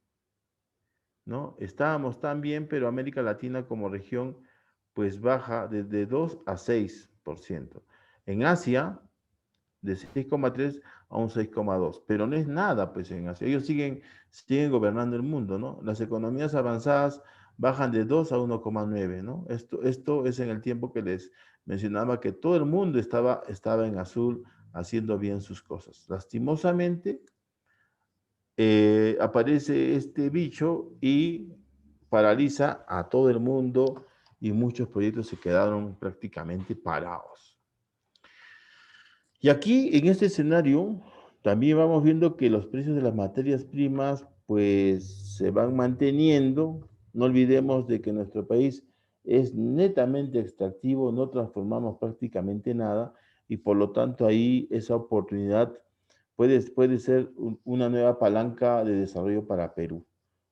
¿no? Estábamos tan bien, pero América Latina como región pues baja de 2 a 6%. En Asia, de 6,3 a un 6,2, pero no es nada pues en Asia. Ellos siguen gobernando el mundo, ¿no? Las economías avanzadas bajan de 2 a 1,9, ¿no? Esto es en el tiempo que les mencionaba que todo el mundo estaba en azul haciendo bien sus cosas. Lastimosamente, aparece este bicho y paraliza a todo el mundo, y muchos proyectos se quedaron prácticamente parados. Y aquí, en este escenario, también vamos viendo que los precios de las materias primas pues se van manteniendo. No olvidemos de que nuestro país es netamente extractivo, no transformamos prácticamente nada, y por lo tanto ahí esa oportunidad puede ser una nueva palanca de desarrollo para Perú,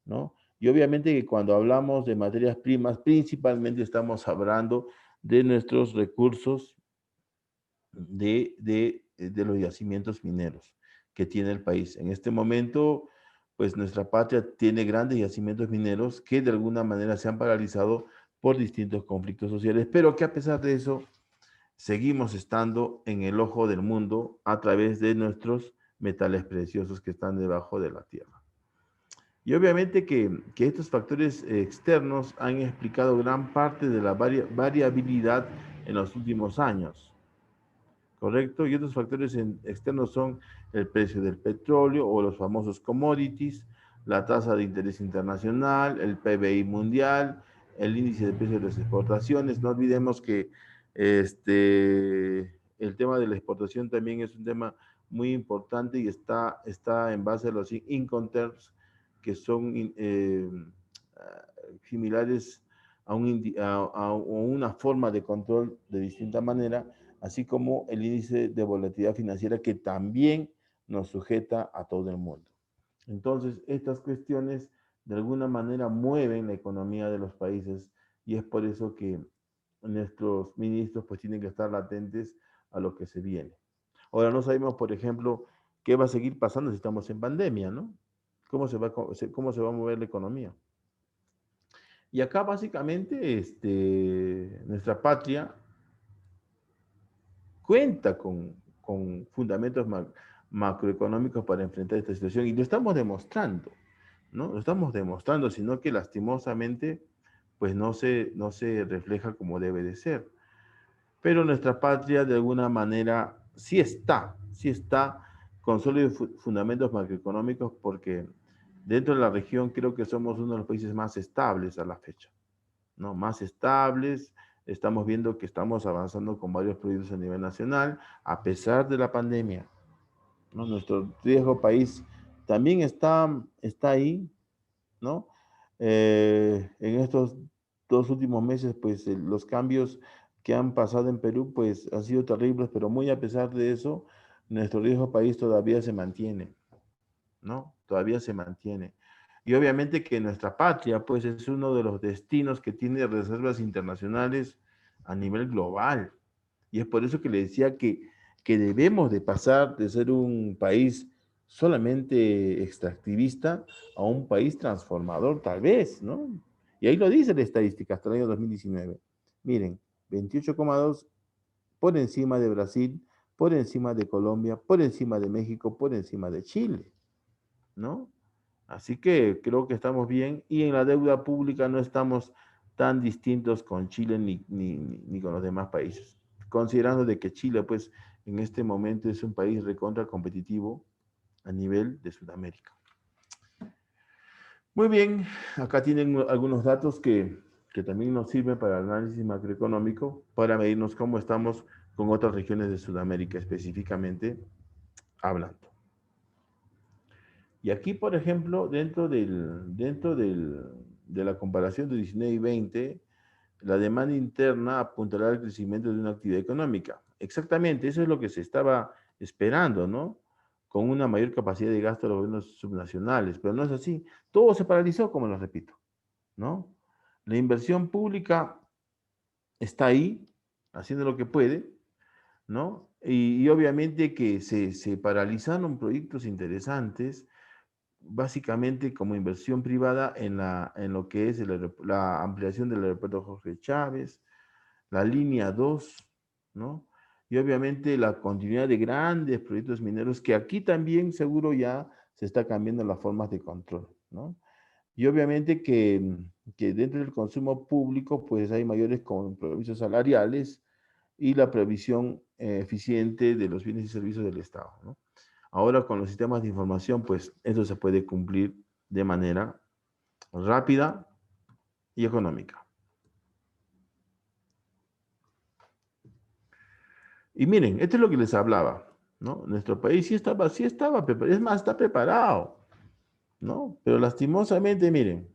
¿no? Y obviamente que cuando hablamos de materias primas, principalmente estamos hablando de nuestros recursos de los yacimientos mineros que tiene el país. En este momento, pues nuestra patria tiene grandes yacimientos mineros que de alguna manera se han paralizado por distintos conflictos sociales, pero que a pesar de eso seguimos estando en el ojo del mundo a través de nuestros metales preciosos que están debajo de la tierra. Y obviamente que estos factores externos han explicado gran parte de la variabilidad en los últimos años, ¿correcto? Y otros factores externos son el precio del petróleo o los famosos commodities, la tasa de interés internacional, el PBI mundial, el índice de precios de las exportaciones. No olvidemos que el tema de la exportación también es un tema muy importante y está en base a los Incoterms, que son similares a una forma de control de distinta manera, así como el índice de volatilidad financiera que también nos sujeta a todo el mundo. Entonces, estas cuestiones de alguna manera mueven la economía de los países y es por eso que nuestros ministros pues tienen que estar latentes a lo que se viene. Ahora no sabemos, por ejemplo, qué va a seguir pasando si estamos en pandemia, ¿no? Cómo se va a mover la economía? Y acá básicamente nuestra patria cuenta con fundamentos macroeconómicos para enfrentar esta situación y lo estamos demostrando, ¿no? Lo estamos demostrando, sino que lastimosamente pues no se refleja como debe de ser. Pero nuestra patria de alguna manera sí está con sólidos fundamentos macroeconómicos porque dentro de la región creo que somos uno de los países más estables a la fecha, ¿no? Más estables, estamos viendo que estamos avanzando con varios proyectos a nivel nacional, a pesar de la pandemia, ¿no? Nuestro viejo país también está ahí, ¿no? En estos 2 últimos meses, pues los cambios que han pasado en Perú, pues han sido terribles, pero muy a pesar de eso, nuestro viejo país todavía se mantiene, ¿no? Todavía se mantiene. Y obviamente que nuestra patria, pues es uno de los destinos que tiene reservas internacionales a nivel global. Y es por eso que le decía que debemos de pasar de ser un país solamente extractivista a un país transformador, tal vez, ¿no? Y ahí lo dice la estadística hasta el año 2019. Miren, 28,2 por encima de Brasil, por encima de Colombia, por encima de México, por encima de Chile, ¿no? Así que creo que estamos bien y en la deuda pública no estamos tan distintos con Chile ni con los demás países. Considerando de que Chile, pues, en este momento es un país recontra competitivo a nivel de Sudamérica. Muy bien, acá tienen algunos datos que también nos sirven para el análisis macroeconómico, para medirnos cómo estamos con otras regiones de Sudamérica específicamente hablando. Y aquí, por ejemplo, de la comparación de 19 y 20, la demanda interna apuntará al crecimiento de una actividad económica. Exactamente, eso es lo que se estaba esperando, ¿no? Con una mayor capacidad de gasto de los gobiernos subnacionales, pero no es así. Todo se paralizó, como lo repito, ¿no? La inversión pública está ahí, haciendo lo que puede, ¿no? Y obviamente que se paralizaron proyectos interesantes, básicamente como inversión privada en lo que es la ampliación del aeropuerto Jorge Chávez, la línea 2, ¿no? Y obviamente la continuidad de grandes proyectos mineros que aquí también seguro ya se está cambiando las formas de control, ¿no? Y obviamente que dentro del consumo público pues hay mayores compromisos salariales y la previsión eficiente de los bienes y servicios del Estado, ¿no? Ahora con los sistemas de información, pues eso se puede cumplir de manera rápida y económica. Y miren, esto es lo que les hablaba, ¿no? Nuestro país sí estaba preparado, es más, está preparado, ¿no? Pero lastimosamente, miren,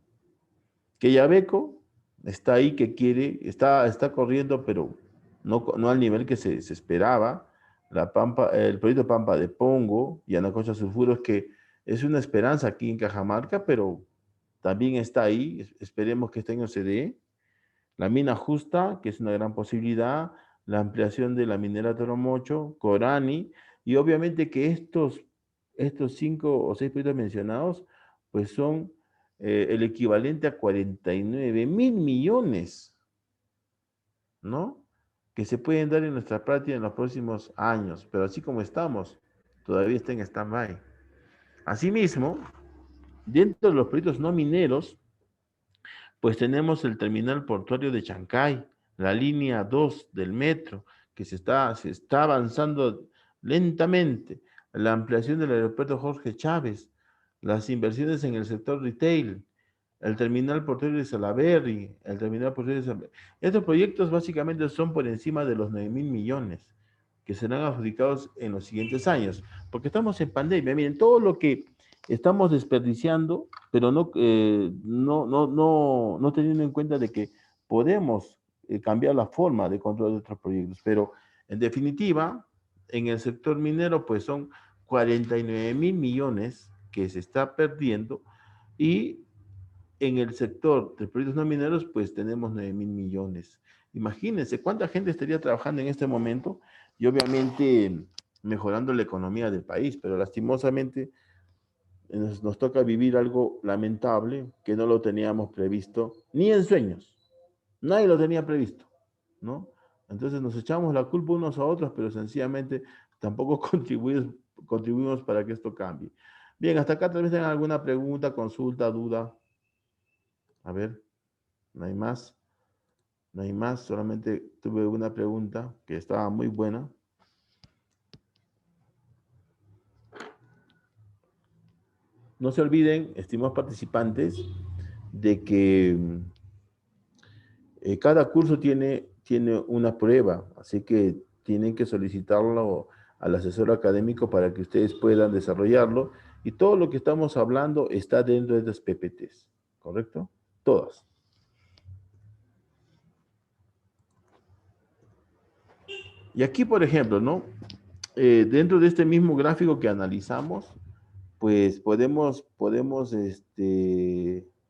que Yabeco está ahí que quiere, está corriendo, pero no al nivel que se esperaba. El proyecto Pampa de Pongo y Anacocha Sulfuros, que es una esperanza aquí en Cajamarca, pero también está ahí. Esperemos que este año se dé. La mina justa, que es una gran posibilidad, la ampliación de la minera Toromocho, Corani, y obviamente que estos 5 o 6 proyectos mencionados, pues son el equivalente a 49.000 millones, ¿no? que se pueden dar en nuestra práctica en los próximos años, pero así como estamos, todavía está en stand-by. Asimismo, dentro de los proyectos no mineros, pues tenemos el terminal portuario de Chancay, la línea 2 del metro, que se está avanzando lentamente, la ampliación del aeropuerto Jorge Chávez, las inversiones en el sector retail, el terminal portuario de Salaberry, el terminal portuario de Salaberry. Estos proyectos básicamente son por encima de los 9.000 millones que serán adjudicados en los siguientes años, porque estamos en pandemia. Miren, todo lo que estamos desperdiciando, pero no teniendo en cuenta de que podemos cambiar la forma de control de otros proyectos, pero en definitiva, en el sector minero, pues son 49.000 millones que se está perdiendo y en el sector de proyectos no mineros, pues tenemos 9.000 millones. Imagínense cuánta gente estaría trabajando en este momento y obviamente mejorando la economía del país, pero lastimosamente nos toca vivir algo lamentable que no lo teníamos previsto ni en sueños. Nadie lo tenía previsto, ¿no? Entonces nos echamos la culpa unos a otros, pero sencillamente tampoco contribuimos para que esto cambie. Bien, hasta acá tal vez tengan alguna pregunta, consulta, duda. A ver, no hay más. No hay más, solamente tuve una pregunta que estaba muy buena. No se olviden, estimados participantes, de que cada curso tiene una prueba, así que tienen que solicitarlo al asesor académico para que ustedes puedan desarrollarlo. Y todo lo que estamos hablando está dentro de estas PPTs, ¿correcto? Todas. Y aquí, por ejemplo, ¿no? Dentro de este mismo gráfico que analizamos, pues podemos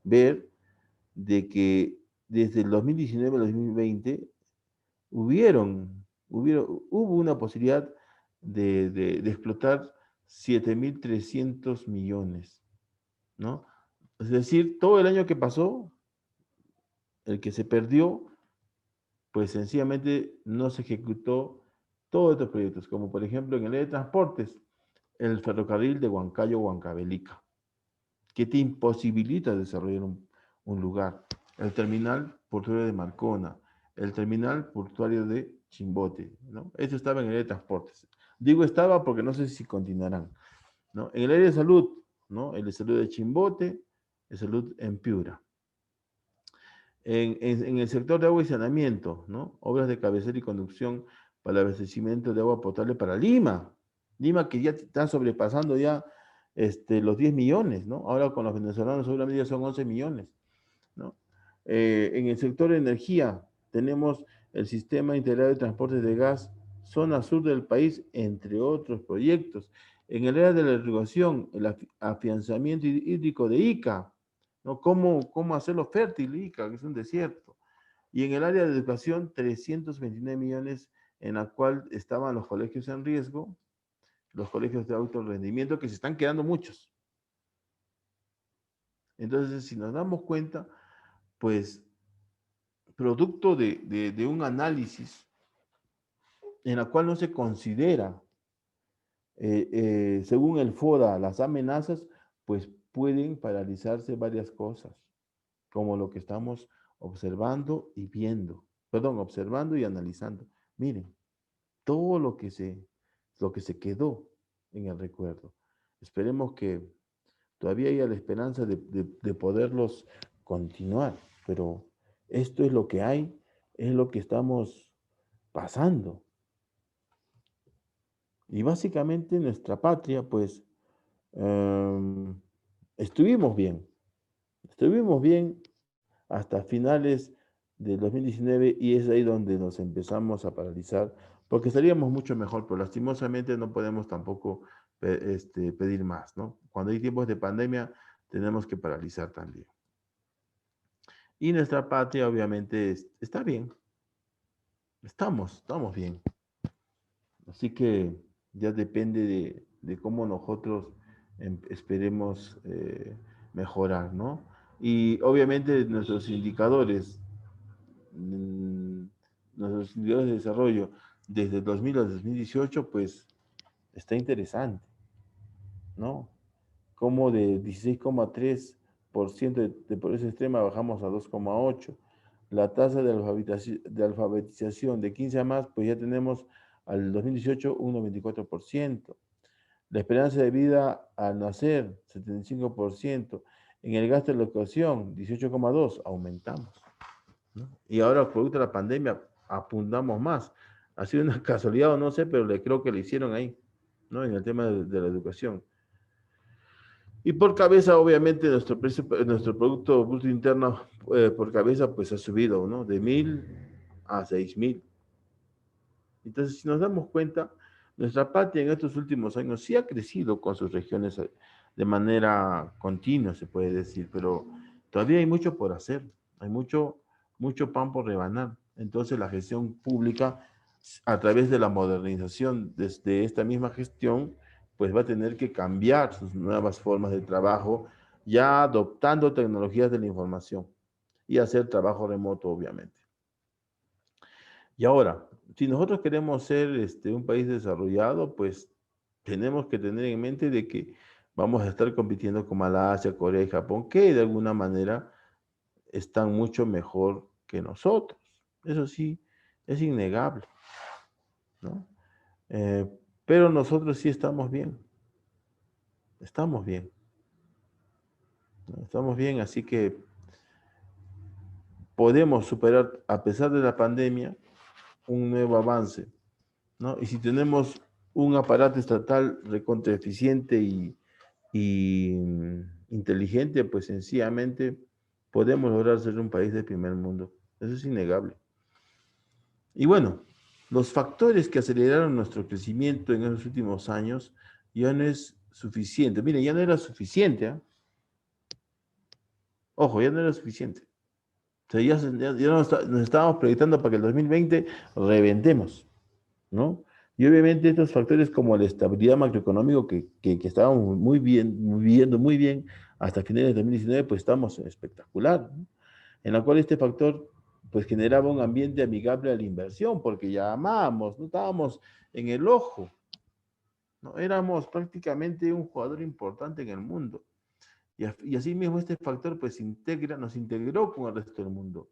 ver de que desde el 2019 al 2020 hubo una posibilidad de explotar 7.300 millones, ¿no? Es decir, todo el año que pasó, el que se perdió, pues sencillamente no se ejecutó todos estos proyectos, como por ejemplo en el área de transportes, el ferrocarril de Huancavelica, que te imposibilita desarrollar un lugar. El terminal portuario de Marcona, el terminal portuario de Chimbote, ¿no? Eso estaba en el área de transportes. Digo estaba porque no sé si continuarán, ¿no? En el área de salud, ¿no? El de salud de Chimbote, de salud en Piura. En el sector de agua y saneamiento, ¿no? Obras de cabecera y conducción para el abastecimiento de agua potable para Lima. Lima que ya está sobrepasando ya los 10 millones, ¿no? Ahora con los venezolanos seguramente ya son 11 millones, ¿no? En el sector de energía tenemos el sistema integrado de transporte de gas, zona sur del país, entre otros proyectos. En el área de la irrigación, el afianzamiento hídrico de Ica, ¿no? ¿Cómo hacerlo fértil, Ica, que es un desierto? Y en el área de educación, 329 millones en la cual estaban los colegios en riesgo, los colegios de alto rendimiento, que se están quedando muchos. Entonces, si nos damos cuenta, pues, producto de un análisis en la cual no se considera, según el FODA, las amenazas, pues pueden paralizarse varias cosas, como lo que estamos observando y viendo, perdón, observando y analizando. Miren, todo lo que se quedó en el recuerdo. Esperemos que todavía haya la esperanza de poderlos continuar, pero esto es lo que hay, es lo que estamos pasando. Y básicamente nuestra patria, pues, em, estuvimos bien, estuvimos bien hasta finales del 2019 y es ahí donde nos empezamos a paralizar, porque estaríamos mucho mejor, pero lastimosamente no podemos tampoco pedir más, ¿no? Cuando hay tiempos de pandemia tenemos que paralizar también. Y nuestra patria obviamente está bien, estamos bien. Así que ya depende de cómo nosotros esperemos mejorar, ¿no? Y obviamente nuestros indicadores los indicadores de desarrollo desde 2000 a 2018, pues está interesante, ¿no? Como de 16,3% de pobreza extrema bajamos a 2,8%. La tasa de alfabetización de 15 a más, pues ya tenemos al 2018 un 94%. La esperanza de vida al nacer, 75%. En el gasto de la educación, 18,2%, aumentamos, ¿no? Y ahora, producto de la pandemia, apuntamos más. Ha sido una casualidad o no sé, pero le creo que le hicieron ahí, ¿no? En el tema de la educación. Y por cabeza, obviamente, nuestro Producto Bruto Interno por cabeza, pues ha subido, ¿no? De 1.000 a 6.000. Entonces, si nos damos cuenta, nuestra patria en estos últimos años sí ha crecido con sus regiones de manera continua, se puede decir, pero todavía hay mucho por hacer, hay mucho pan por rebanar. Entonces, la gestión pública, a través de la modernización desde esta misma gestión, pues va a tener que cambiar sus nuevas formas de trabajo, ya adoptando tecnologías de la información y hacer trabajo remoto, obviamente. Y ahora, si nosotros queremos ser un país desarrollado, pues tenemos que tener en mente de que vamos a estar compitiendo con Malasia, Corea y Japón, que de alguna manera están mucho mejor que nosotros. Eso sí, es innegable, ¿no? Eh, pero nosotros sí estamos bien, ¿no? Estamos bien, así que podemos superar, a pesar de la pandemia, un nuevo avance, ¿no? Y si tenemos un aparato estatal recontra eficiente y inteligente, pues sencillamente podemos lograr ser un país de primer mundo. Eso es innegable. Y bueno, los factores que aceleraron nuestro crecimiento en esos últimos años ya no es suficiente. Mire, ya no era suficiente, ¿eh? Ojo, ya no era suficiente. O sea, ya nos estábamos proyectando para que el 2020 reventemos, ¿no? Y obviamente estos factores como la estabilidad macroeconómica que estábamos muy bien, viviendo muy bien hasta finales de 2019, pues estamos espectacular, ¿no? En la cual este factor pues generaba un ambiente amigable a la inversión, porque llamábamos, no estábamos en el ojo, ¿no? Éramos prácticamente un jugador importante en el mundo. Y así mismo este factor pues nos integró con el resto del mundo,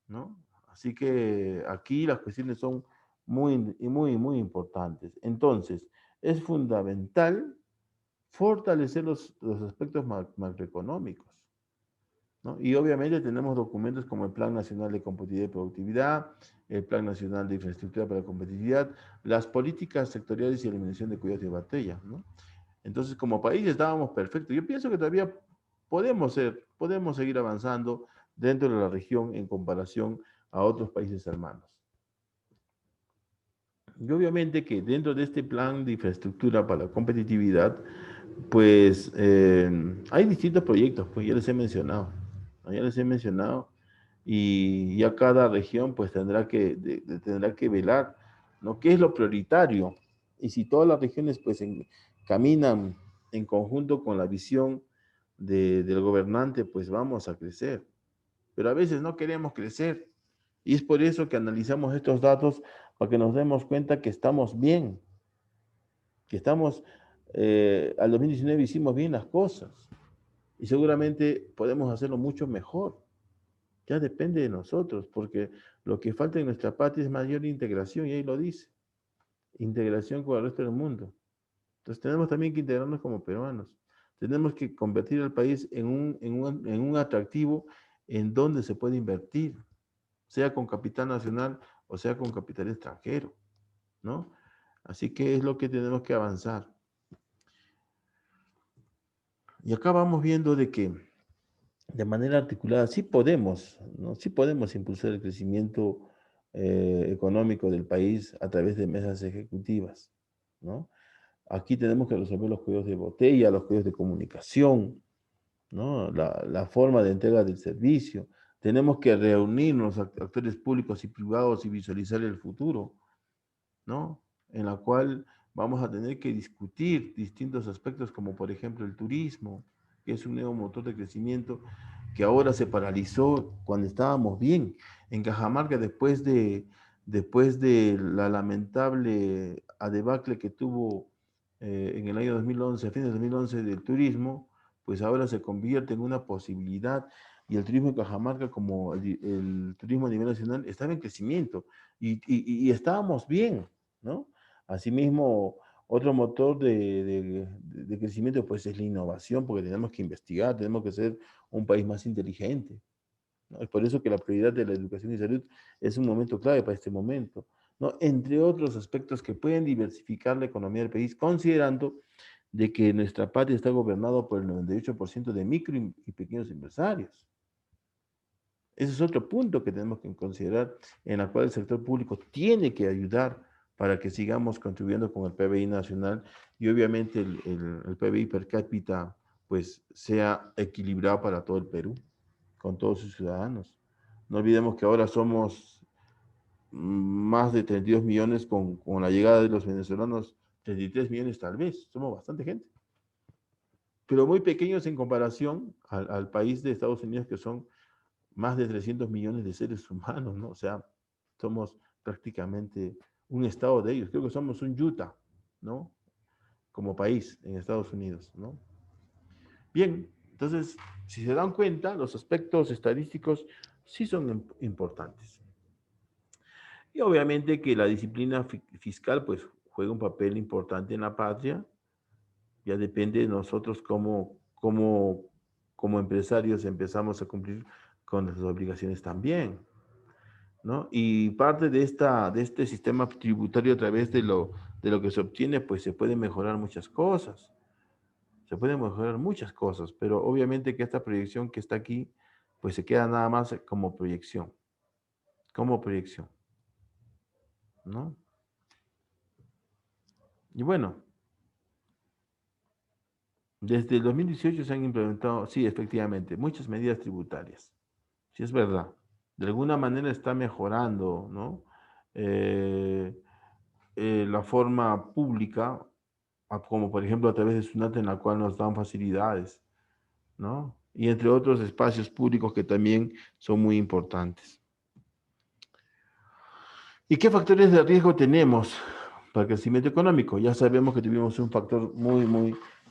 ¿no? Así que aquí las cuestiones son muy importantes. Entonces, es fundamental fortalecer los aspectos macroeconómicos, ¿no? Y obviamente tenemos documentos como el Plan Nacional de Competitividad y Productividad, el Plan Nacional de Infraestructura para la Competitividad, las políticas sectoriales y eliminación de cuidados y batallas, ¿no? Entonces, como país estábamos perfectos. Yo pienso que todavía podemos seguir avanzando dentro de la región en comparación a otros países hermanos. Y obviamente que dentro de este plan de infraestructura para la competitividad, pues hay distintos proyectos, pues ya les he mencionado, y ya cada región pues tendrá que velar, ¿no? ¿Qué es lo prioritario? Y si todas las regiones pues caminan en conjunto con la visión del gobernante, pues vamos a crecer. Pero a veces no queremos crecer. Y es por eso que analizamos estos datos para que nos demos cuenta que estamos bien, que al 2019 hicimos bien las cosas y seguramente podemos hacerlo mucho mejor. Ya depende de nosotros, porque lo que falta en nuestra patria es mayor integración, y ahí lo dice, integración con el resto del mundo. Entonces tenemos también que integrarnos como peruanos. Tenemos que convertir el país en un atractivo en donde se puede invertir, sea con capital nacional o sea con capital extranjero, ¿no? Así que es lo que tenemos que avanzar. Y acá vamos viendo de que de manera articulada sí podemos, ¿no? Sí podemos impulsar el crecimiento económico del país a través de mesas ejecutivas, ¿no? Aquí tenemos que resolver los cuellos de botella, los cuellos de comunicación, ¿no? La forma de entrega del servicio. Tenemos que reunirnos actores públicos y privados y visualizar el futuro, ¿no? En la cual vamos a tener que discutir distintos aspectos como por ejemplo el turismo, que es un nuevo motor de crecimiento que ahora se paralizó cuando estábamos bien. En Cajamarca, después después de la lamentable debacle que tuvo en el año 2011, a fines de 2011, del turismo, pues ahora se convierte en una posibilidad y el turismo de Cajamarca, como el turismo a nivel nacional, estaba en crecimiento y estábamos bien, ¿no? Asimismo, otro motor de crecimiento pues es la innovación, porque tenemos que investigar, tenemos que ser un país más inteligente, ¿no? Es por eso que la prioridad de la educación y salud es un momento clave para este momento, ¿no? Entre otros aspectos que pueden diversificar la economía del país, considerando de que nuestra patria está gobernada por el 98% de micro y pequeños empresarios. Ese es otro punto que tenemos que considerar, en la cual el sector público tiene que ayudar para que sigamos contribuyendo con el PBI nacional y obviamente el PBI per cápita pues sea equilibrado para todo el Perú, con todos sus ciudadanos. No olvidemos que ahora somos más de 32 millones con la llegada de los venezolanos, 33 millones tal vez, somos bastante gente, pero muy pequeños en comparación al país de Estados Unidos, que son más de 300 millones de seres humanos, ¿no? O sea, somos prácticamente un estado de ellos. Creo que somos un Utah, ¿no? Como país en Estados Unidos, ¿no? Bien, entonces, si se dan cuenta, los aspectos estadísticos sí son importantes. Y obviamente que la disciplina fiscal, pues, juega un papel importante en la patria. Ya depende de nosotros como empresarios empezamos a cumplir con nuestras obligaciones también, ¿no? Y parte de este sistema tributario a través de lo que se obtiene, pues se pueden mejorar muchas cosas. Se pueden mejorar muchas cosas, pero obviamente que esta proyección que está aquí, pues se queda nada más como proyección, ¿no? Y bueno, desde el 2018 se han implementado, sí, efectivamente, muchas medidas tributarias. Sí, es verdad. De alguna manera está mejorando, ¿no? Eh, la forma pública, como por ejemplo a través de SUNAT, en la cual nos dan facilidades, ¿no? Y entre otros espacios públicos que también son muy importantes. ¿Y qué factores de riesgo tenemos para el crecimiento económico? Ya sabemos que tuvimos un factor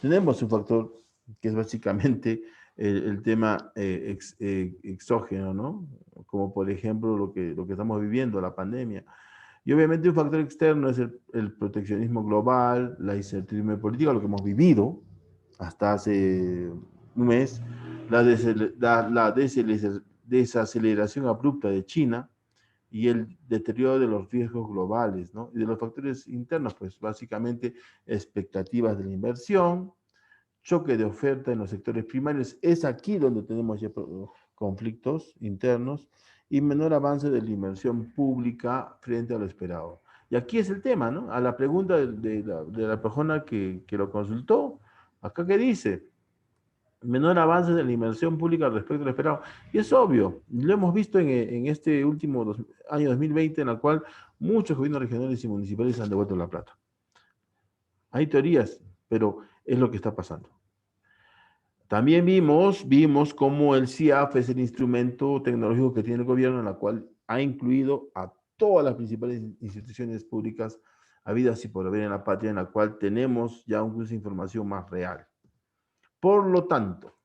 tenemos un factor que es básicamente el tema exógeno, ¿no? Como por ejemplo lo que estamos viviendo, la pandemia. Y obviamente un factor externo es el proteccionismo global, la incertidumbre política, lo que hemos vivido hasta hace un mes, la desaceleración abrupta de China y el deterioro de los riesgos globales, ¿no? Y de los factores internos, pues básicamente expectativas de la inversión, choque de oferta en los sectores primarios, es aquí donde tenemos ya conflictos internos y menor avance de la inversión pública frente a lo esperado. Y aquí es el tema, ¿no? A la pregunta de la persona que lo consultó, acá que dice, menor avance de la inversión pública respecto al esperado. Y es obvio, lo hemos visto en este último año 2020, en el cual muchos gobiernos regionales y municipales han devuelto la plata. Hay teorías, pero es lo que está pasando. También vimos cómo el CIAF es el instrumento tecnológico que tiene el gobierno, en la cual ha incluido a todas las principales instituciones públicas habidas y por haber en la patria, en la cual tenemos ya un curso de información más real. Por lo tanto,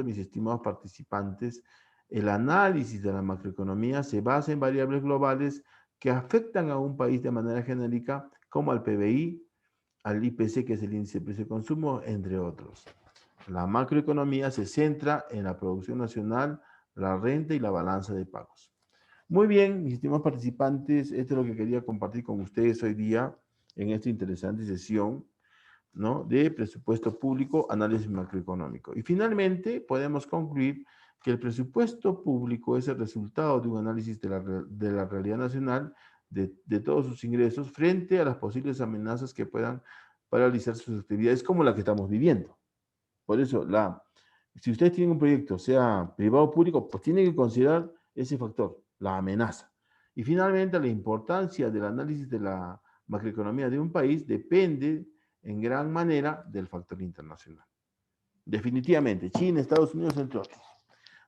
mis estimados participantes, el análisis de la macroeconomía se basa en variables globales que afectan a un país de manera genérica, como al PBI, al IPC, que es el índice de precio de consumo, entre otros. La macroeconomía se centra en la producción nacional, la renta y la balanza de pagos. Muy bien, mis estimados participantes, esto es lo que quería compartir con ustedes hoy día en esta interesante sesión, ¿no? De presupuesto público, análisis macroeconómico. Y finalmente podemos concluir que el presupuesto público es el resultado de un análisis de la realidad nacional, de todos sus ingresos, frente a las posibles amenazas que puedan paralizar sus actividades, como la que estamos viviendo. Por eso, si ustedes tienen un proyecto, sea privado o público, pues tienen que considerar ese factor, la amenaza. Y finalmente, la importancia del análisis de la macroeconomía de un país depende en gran manera del factor internacional. Definitivamente, China, Estados Unidos, entre otros.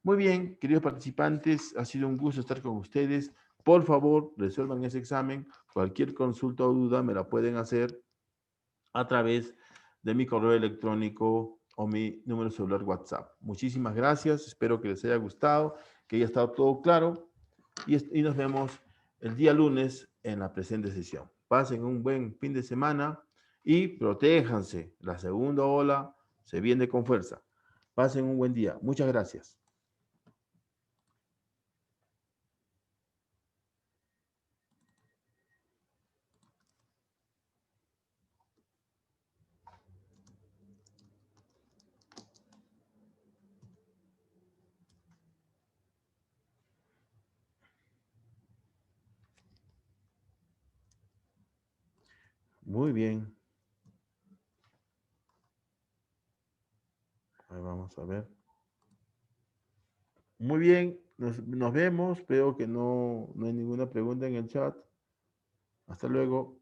Muy bien, queridos participantes, ha sido un gusto estar con ustedes. Por favor, resuelvan ese examen. Cualquier consulta o duda me la pueden hacer a través de mi correo electrónico o mi número celular WhatsApp. Muchísimas gracias. Espero que les haya gustado, que haya estado todo claro y nos vemos el día lunes en la presente sesión. Pasen un buen fin de semana y protéjanse. La segunda ola se viene con fuerza. Pasen un buen día. Muchas gracias. Muy bien. Ahí vamos a ver. Muy bien, nos vemos. Veo que no hay ninguna pregunta en el chat. Hasta luego.